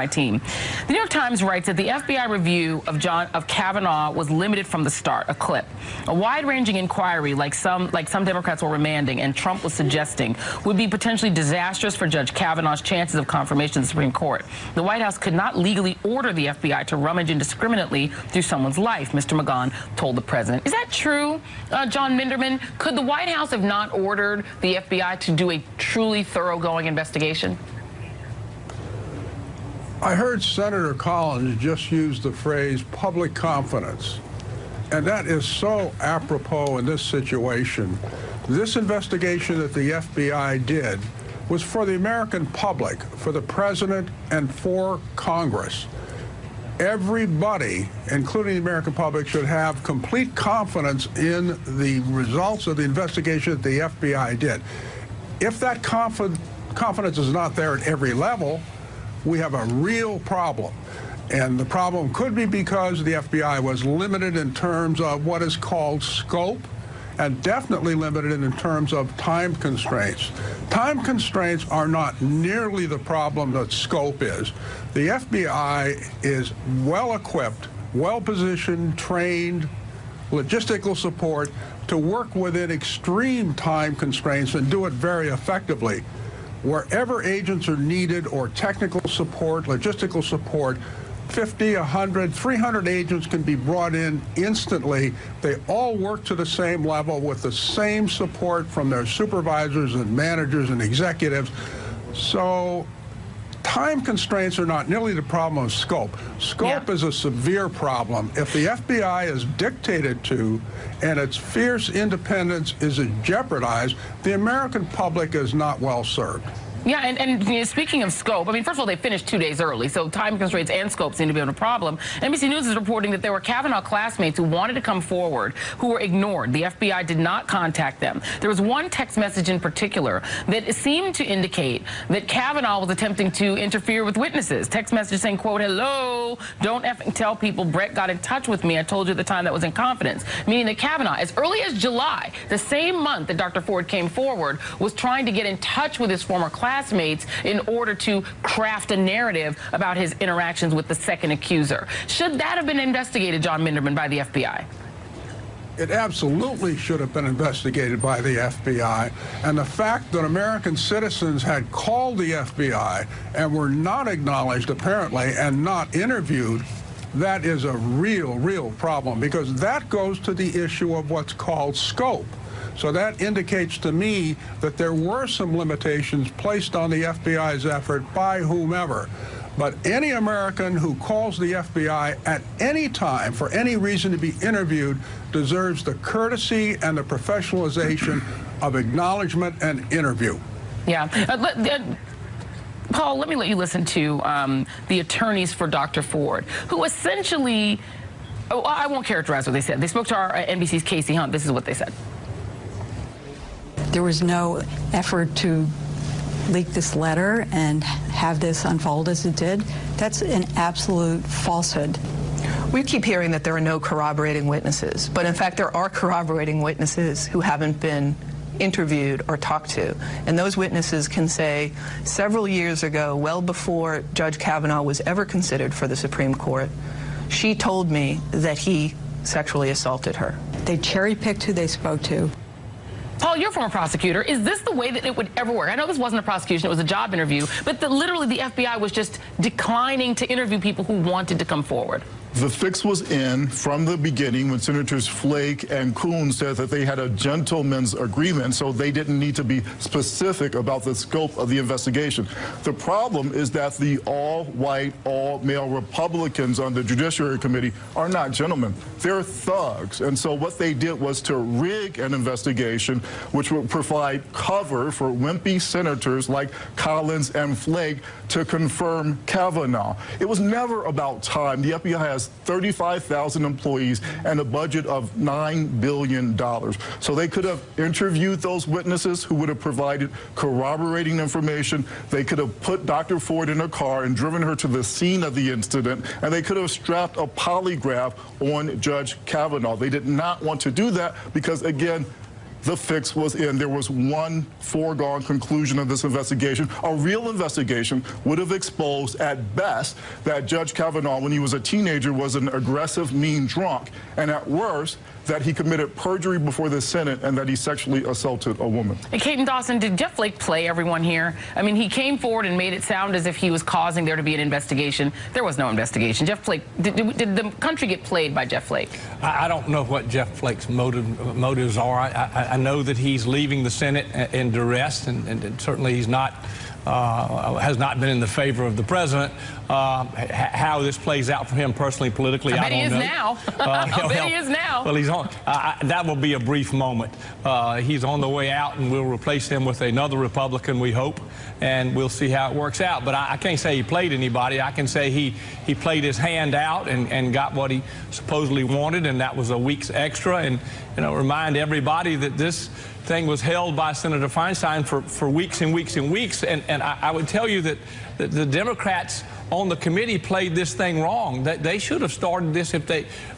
team. The New York Times writes that the FBI review of Kavanaugh was limited from the start. A clip, a wide-ranging inquiry like some Democrats were remanding and Trump was suggesting would be potentially disastrous for Judge Kavanaugh's chances of confirmation in the Supreme Court. The White House could not legally order the FBI to rummage indiscriminately through someone's life, Mr. McGahn told the president. Is that true, John Minderman? Could the White House have not ordered the FBI to do a truly thoroughgoing investigation? I heard Senator Collins just use the phrase public confidence, and that is so apropos in this situation. This investigation that the FBI did was for the American public, for the president, and for Congress. Everybody, including the American public, should have complete confidence in the results of the investigation that the FBI did. If that confidence is not there at every level, we have a real problem. And the problem could be because the FBI was limited in terms of what is called scope, and definitely limited in terms of time constraints. Time constraints are not nearly the problem that scope is. The FBI is well-equipped, well-positioned, trained, logistical support to work within extreme time constraints and do it very effectively. Wherever agents are needed or technical support, logistical support, 50, 100, 300 agents can be brought in instantly. They all work to the same level with the same support from their supervisors and managers and executives. So time constraints are not nearly the problem of scope. Scope is a severe problem. If the FBI is dictated to and its fierce independence is jeopardized, the American public is not well served. Yeah, and speaking of scope, I mean, first of all, they finished 2 days early, so time constraints and scope seem to be a problem. NBC News is reporting that there were Kavanaugh classmates who wanted to come forward who were ignored. The FBI did not contact them. There was one text message in particular that seemed to indicate that Kavanaugh was attempting to interfere with witnesses. Text message saying, quote, "Hello, don't effing tell people Brett got in touch with me. I told you at the time that was in confidence." Meaning that Kavanaugh, as early as July, the same month that Dr. Ford came forward, was trying to get in touch with his former classmates in order to craft a narrative about his interactions with the second accuser. Should that have been investigated, John Minderman, by the FBI? It absolutely should have been investigated by the FBI. And the fact that American citizens had called the FBI and were not acknowledged, apparently, and not interviewed, that is a real problem, because that goes to the issue of what's called scope. So that indicates to me that there were some limitations placed on the FBI's effort by whomever. But any American who calls the FBI at any time for any reason to be interviewed deserves the courtesy and the professionalization of acknowledgement and interview. Yeah. Paul, let me let you listen to the attorneys for Dr. Ford, who essentially, I won't characterize what they said. They spoke to our NBC's Casey Hunt. This is what they said. There was no effort to leak this letter and have this unfold as it did. That's an absolute falsehood. We keep hearing that there are no corroborating witnesses, but in fact there are corroborating witnesses who haven't been interviewed or talked to. And those witnesses can say, several years ago, well before Judge Kavanaugh was ever considered for the Supreme Court, she told me that he sexually assaulted her. They cherry-picked who they spoke to. Paul, Michelle, you're a former prosecutor. Is this the way that it would ever work? I know this wasn't a prosecution, it was a job interview, but literally the FBI was just declining to interview people who wanted to come forward. The fix was in from the beginning when Senators Flake and Coons said that they had a gentleman's agreement, so they didn't need to be specific about the scope of the investigation. The problem is that the all-white, all-male Republicans on the Judiciary Committee are not gentlemen. They're thugs. And so what they did was to rig an investigation which would provide cover for wimpy senators like Collins and Flake to confirm Kavanaugh. It was never about time. The FBI has 35,000 employees and a budget of $9 billion. So they could have interviewed those witnesses who would have provided corroborating information. They could have put Dr. Ford in a car and driven her to the scene of the incident, and they could have strapped a polygraph on Judge Kavanaugh. They did not want to do that because, again, the fix was in. There was one foregone conclusion of this investigation. A real investigation would have exposed, at best, that Judge Kavanaugh, when he was a teenager, was an aggressive, mean drunk, and at worst, that he committed perjury before the Senate and that he sexually assaulted a woman. And Kate and Dawson, did Jeff Flake play everyone here? I mean, he came forward and made it sound as if he was causing there to be an investigation. There was no investigation. Jeff Flake, did the country get played by Jeff Flake? I don't know what Jeff Flake's motives are. I know that he's leaving the Senate in duress, and certainly he's not has not been in the favor of the president. How this plays out for him personally, politically, I don't know. I bet he is now. Well, he's on. That will be a brief moment. He's on the way out, and we'll replace him with another Republican, we hope, and we'll see how it works out. But I can't say he played anybody. I can say he played his hand out and got what he supposedly wanted, and that was a week's extra. And remind everybody that this thing was held by Senator Feinstein for weeks and weeks and weeks. And I would tell you that the Democrats on the committee played this thing wrong. They should have started this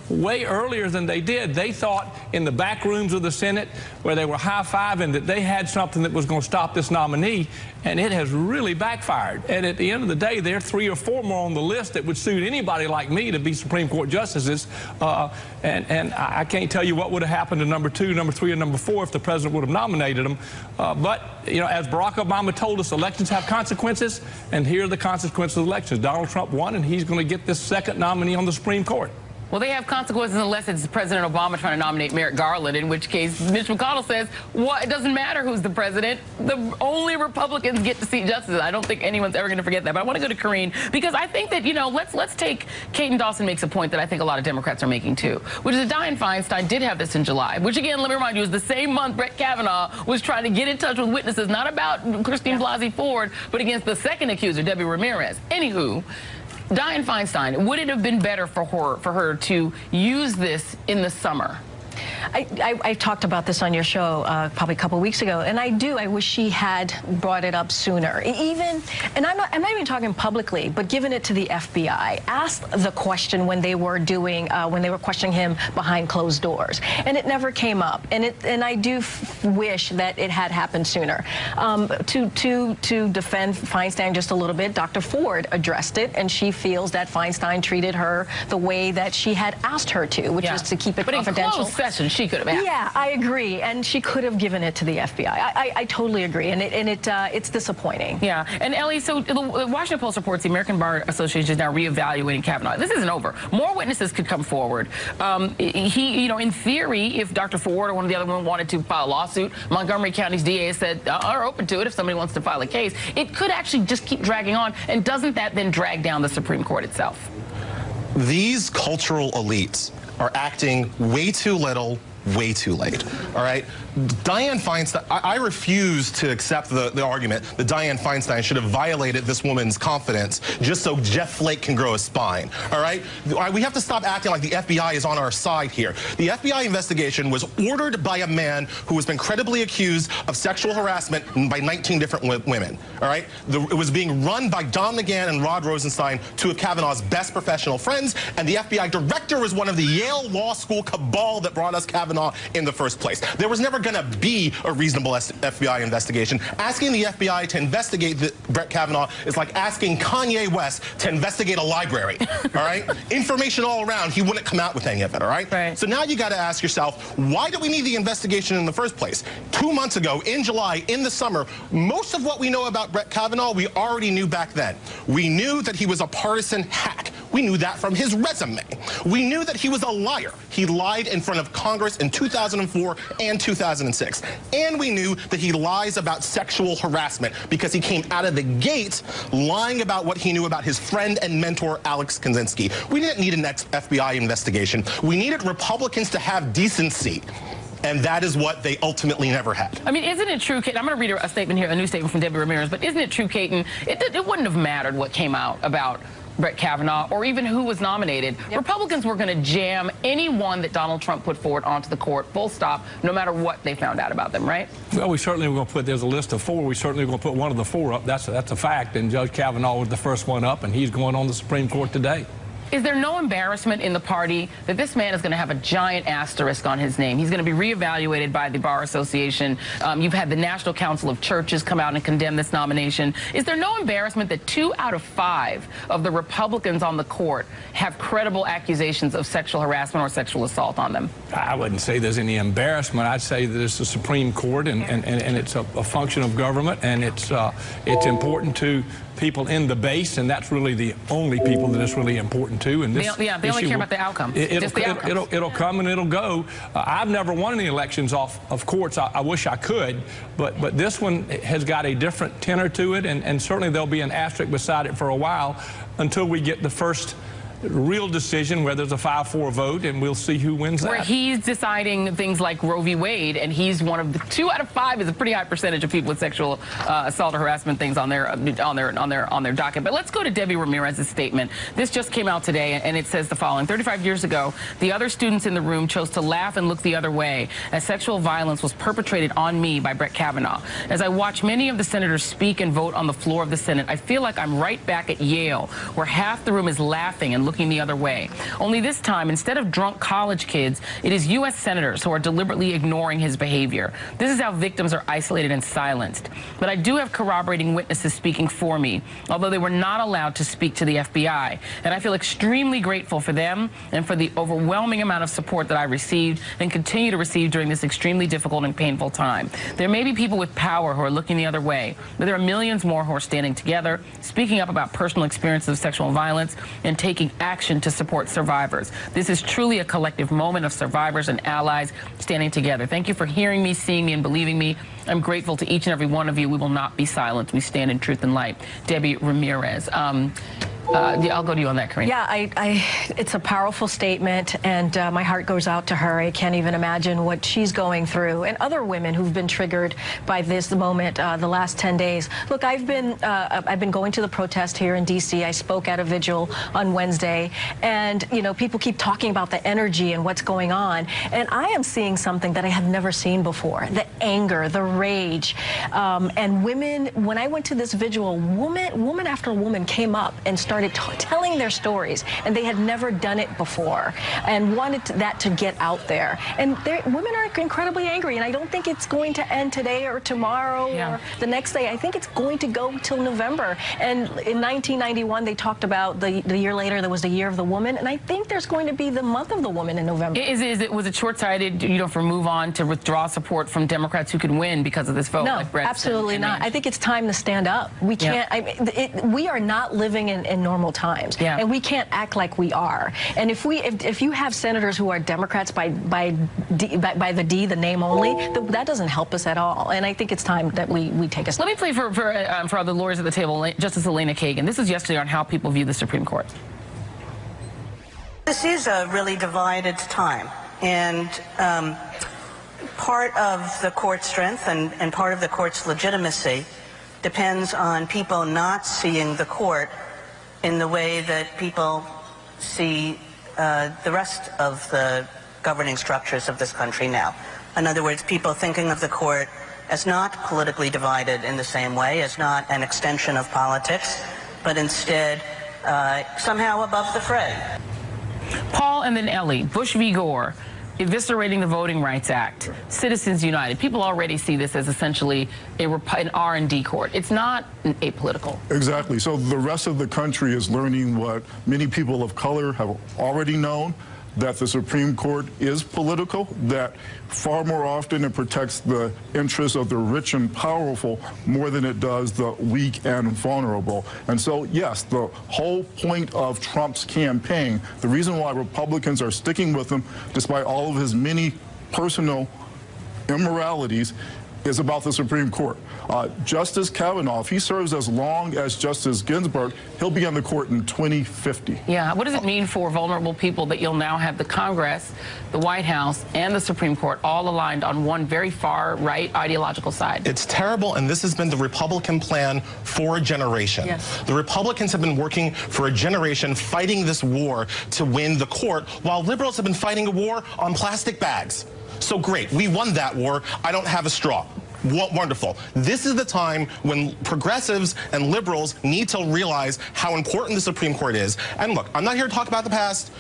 way earlier than they did. They thought in the back rooms of the Senate where they were high-fiving that they had something that was going to stop this nominee, and it has really backfired. And at the end of the day, there are 3 or 4 more on the list that would suit anybody like me to be Supreme Court justices. And I can't tell you what would have happened to number 2, number 3, and number 4 if the president would have nominated them. But as Barack Obama told us, elections have consequences, and here are the consequences of elections. Donald Trump won, and he's going to get this second nominee on the Supreme Court. Well, they have consequences unless it's President Obama trying to nominate Merrick Garland, in which case Mitch McConnell says, it doesn't matter who's the president. The only Republicans get to seat justices. I don't think anyone's ever going to forget that. But I want to go to Karine, because I think that, let's take Kate and Dawson makes a point that I think a lot of Democrats are making too, which is that Dianne Feinstein did have this in July, which again, let me remind you, is the same month Brett Kavanaugh was trying to get in touch with witnesses, not about Christine Blasey Ford, but against the second accuser, Debbie Ramirez. Anywho, Dianne Feinstein, would it have been better for her to use this in the summer? I talked about this on your show probably a couple weeks ago, and I wish she had brought it up sooner. And I'm not even talking publicly, but given it to the FBI, asked the question when they were questioning him behind closed doors, and it never came up. And I do wish that it had happened sooner. To defend Feinstein just a little bit, Dr. Ford addressed it, and she feels that Feinstein treated her the way that she had asked her to, which was to keep it confidential. In closed session, she could have asked. Yeah, I agree, and she could have given it to the FBI. I totally agree, and it's disappointing. Yeah, and Ellie, so the Washington Post reports the American Bar Association is now reevaluating Kavanaugh. This isn't over. More witnesses could come forward. In theory, if Dr. Ford or one of the other women wanted to file a lawsuit, Montgomery County's DA said are open to it if somebody wants to file a case. It could actually just keep dragging on, and doesn't that then drag down the Supreme Court itself? These cultural elites are acting way too little, way too late. All right? Dianne Feinstein, I refuse to accept the argument that Dianne Feinstein should have violated this woman's confidence just so Jeff Flake can grow a spine. All right? We have to stop acting like the FBI is on our side here. The FBI investigation was ordered by a man who has been credibly accused of sexual harassment by 19 different women. All right? It was being run by Don McGahn and Rod Rosenstein, 2 of Kavanaugh's best professional friends, and the FBI director was one of the Yale Law School cabal that brought us Kavanaugh in the first place. There was never going to be a reasonable FBI investigation. Asking the FBI to investigate Brett Kavanaugh is like asking Kanye West to investigate a library, all right? Information all around, he wouldn't come out with any of it, all right? So now you got to ask yourself, why do we need the investigation in the first place? 2 months ago, in July, in the summer, most of what we know about Brett Kavanaugh, we already knew back then. We knew that he was a partisan hack. We knew that from his resume. We knew that he was a liar. He lied in front of Congress in 2004 and 2006. And we knew that he lies about sexual harassment because he came out of the gate lying about what he knew about his friend and mentor, Alex Kaczynski. We didn't need an FBI investigation. We needed Republicans to have decency. And that is what they ultimately never had. I mean, isn't it true, Kate? I'm going to read a statement here, a new statement from Debbie Ramirez, but isn't it true, Kate? It wouldn't have mattered what came out about Brett Kavanaugh or even who was nominated. Republicans were going to jam anyone that Donald Trump put forward onto the court, full stop, no matter what they found out about them, right? Well, we certainly were going to put, there's a list of 4. We certainly were going to put one of the 4 up. That's a fact. And Judge Kavanaugh was the first one up, and he's going on the Supreme Court today. Is there no embarrassment in the party that this man is going to have a giant asterisk on his name? He's going to be reevaluated by the Bar Association. You've had the National Council of Churches come out and condemn this nomination. Is there no embarrassment that 2 out of 5 of the Republicans on the court have credible accusations of sexual harassment or sexual assault on them? I wouldn't say there's any embarrassment. I'd say that it's the Supreme Court, and it's a function of government, and it's important to people in the base, and that's really the only people that it's really important to. And this they only care about the outcome. It'll come and it'll go. I've never won any elections off of courts. I wish I could, but this one has got a different tenor to it, and certainly there'll be an asterisk beside it for a while until we get the first real decision where there's a 5-4 vote, and we'll see who wins that. Where he's deciding things like Roe v. Wade, and he's one of the 2 out of 5 is a pretty high percentage of people with sexual assault or harassment things on their docket. But let's go to Debbie Ramirez's statement. This just came out today, and it says the following: 35 years ago, the other students in the room chose to laugh and look the other way as sexual violence was perpetrated on me by Brett Kavanaugh. As I watch many of the senators speak and vote on the floor of the Senate, I feel like I'm right back at Yale, where half the room is laughing and looking the other way. Only this time, instead of drunk college kids, it is U.S. senators who are deliberately ignoring his behavior. This is how victims are isolated and silenced. But I do have corroborating witnesses speaking for me, although they were not allowed to speak to the FBI. And I feel extremely grateful for them and for the overwhelming amount of support that I received and continue to receive during this extremely difficult and painful time. There may be people with power who are looking the other way, but there are millions more who are standing together, speaking up about personal experiences of sexual violence, and taking action to support survivors. This is truly a collective moment of survivors and allies standing together. Thank you for hearing me, seeing me, and believing me. I'm grateful to each and every one of you. We will not be silent. We stand in truth and light. Debbie Ramirez. I'll go to you on that, Karine. Yeah, it's a powerful statement, and my heart goes out to her. I can't even imagine what she's going through, and other women who've been triggered by this moment the last 10 days. Look, I've been going to the protest here in D.C. I spoke at a vigil on Wednesday, and people keep talking about the energy and what's going on, and I am seeing something that I have never seen before: the anger, the rage, and women. When I went to this vigil, woman after woman came up and started telling their stories, and they had never done it before and wanted that to get out there. And women are incredibly angry, and I don't think it's going to end today or tomorrow or the next day. I think it's going to go till November. And in 1991, they talked about the year later, there was the Year of the Woman, and I think there's going to be the Month of the Woman in November. Was it short-sighted, for move on to withdraw support from Democrats who could win because of this vote? No, like Brett absolutely not. I think it's time to stand up. We can't. We are not living in normal times, and we can't act like we are. And if you have senators who are Democrats by the D, the name only, that doesn't help us at all. And I think it's time that we take a step. Let me play for the lawyers at the table, Justice Elena Kagan. This is yesterday on how people view the Supreme Court. This is a really divided time, and part of the court's strength and part of the court's legitimacy depends on people not seeing the court in the way that people see the rest of the governing structures of this country now. In other words, people thinking of the court as not politically divided in the same way, as not an extension of politics, but instead somehow above the fray. Paul and then Ellie, Bush v. Gore. eviscerating the Voting Rights Act, Citizens United. People already see this as essentially an R&D court. It's not apolitical. Exactly. So the rest of the country is learning what many people of color have already known, that the Supreme Court is political, that far more often it protects the interests of the rich and powerful more than it does the weak and vulnerable. And so, yes, the whole point of Trump's campaign, the reason why Republicans are sticking with him, despite all of his many personal immoralities, is about the Supreme Court. Justice Kavanaugh, if he serves as long as Justice Ginsburg, he'll be on the court in 2050. Yeah, what does it mean for vulnerable people that you'll now have the Congress, the White House, and the Supreme Court all aligned on one very far-right ideological side? It's terrible, and this has been the Republican plan for a generation. Yes. The Republicans have been working for a generation fighting this war to win the court, while liberals have been fighting a war on plastic bags. So great, we won that war. I don't have a straw. Wonderful. This is the time when progressives and liberals need to realize how important the Supreme Court is. And look, I'm not here to talk about the past.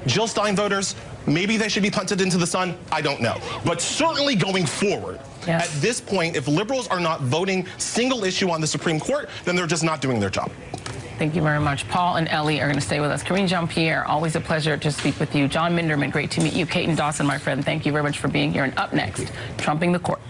Jill Stein voters, maybe they should be punted into the sun. I don't know. But certainly going forward, at this point, if liberals are not voting single issue on the Supreme Court, then they're just not doing their job. Thank you very much. Paul and Ellie are going to stay with us. Karine Jean-Pierre, always a pleasure to speak with you. John Minderman, great to meet you. Kate and Dawson, my friend, thank you very much for being here. And up next, Trumping the Court.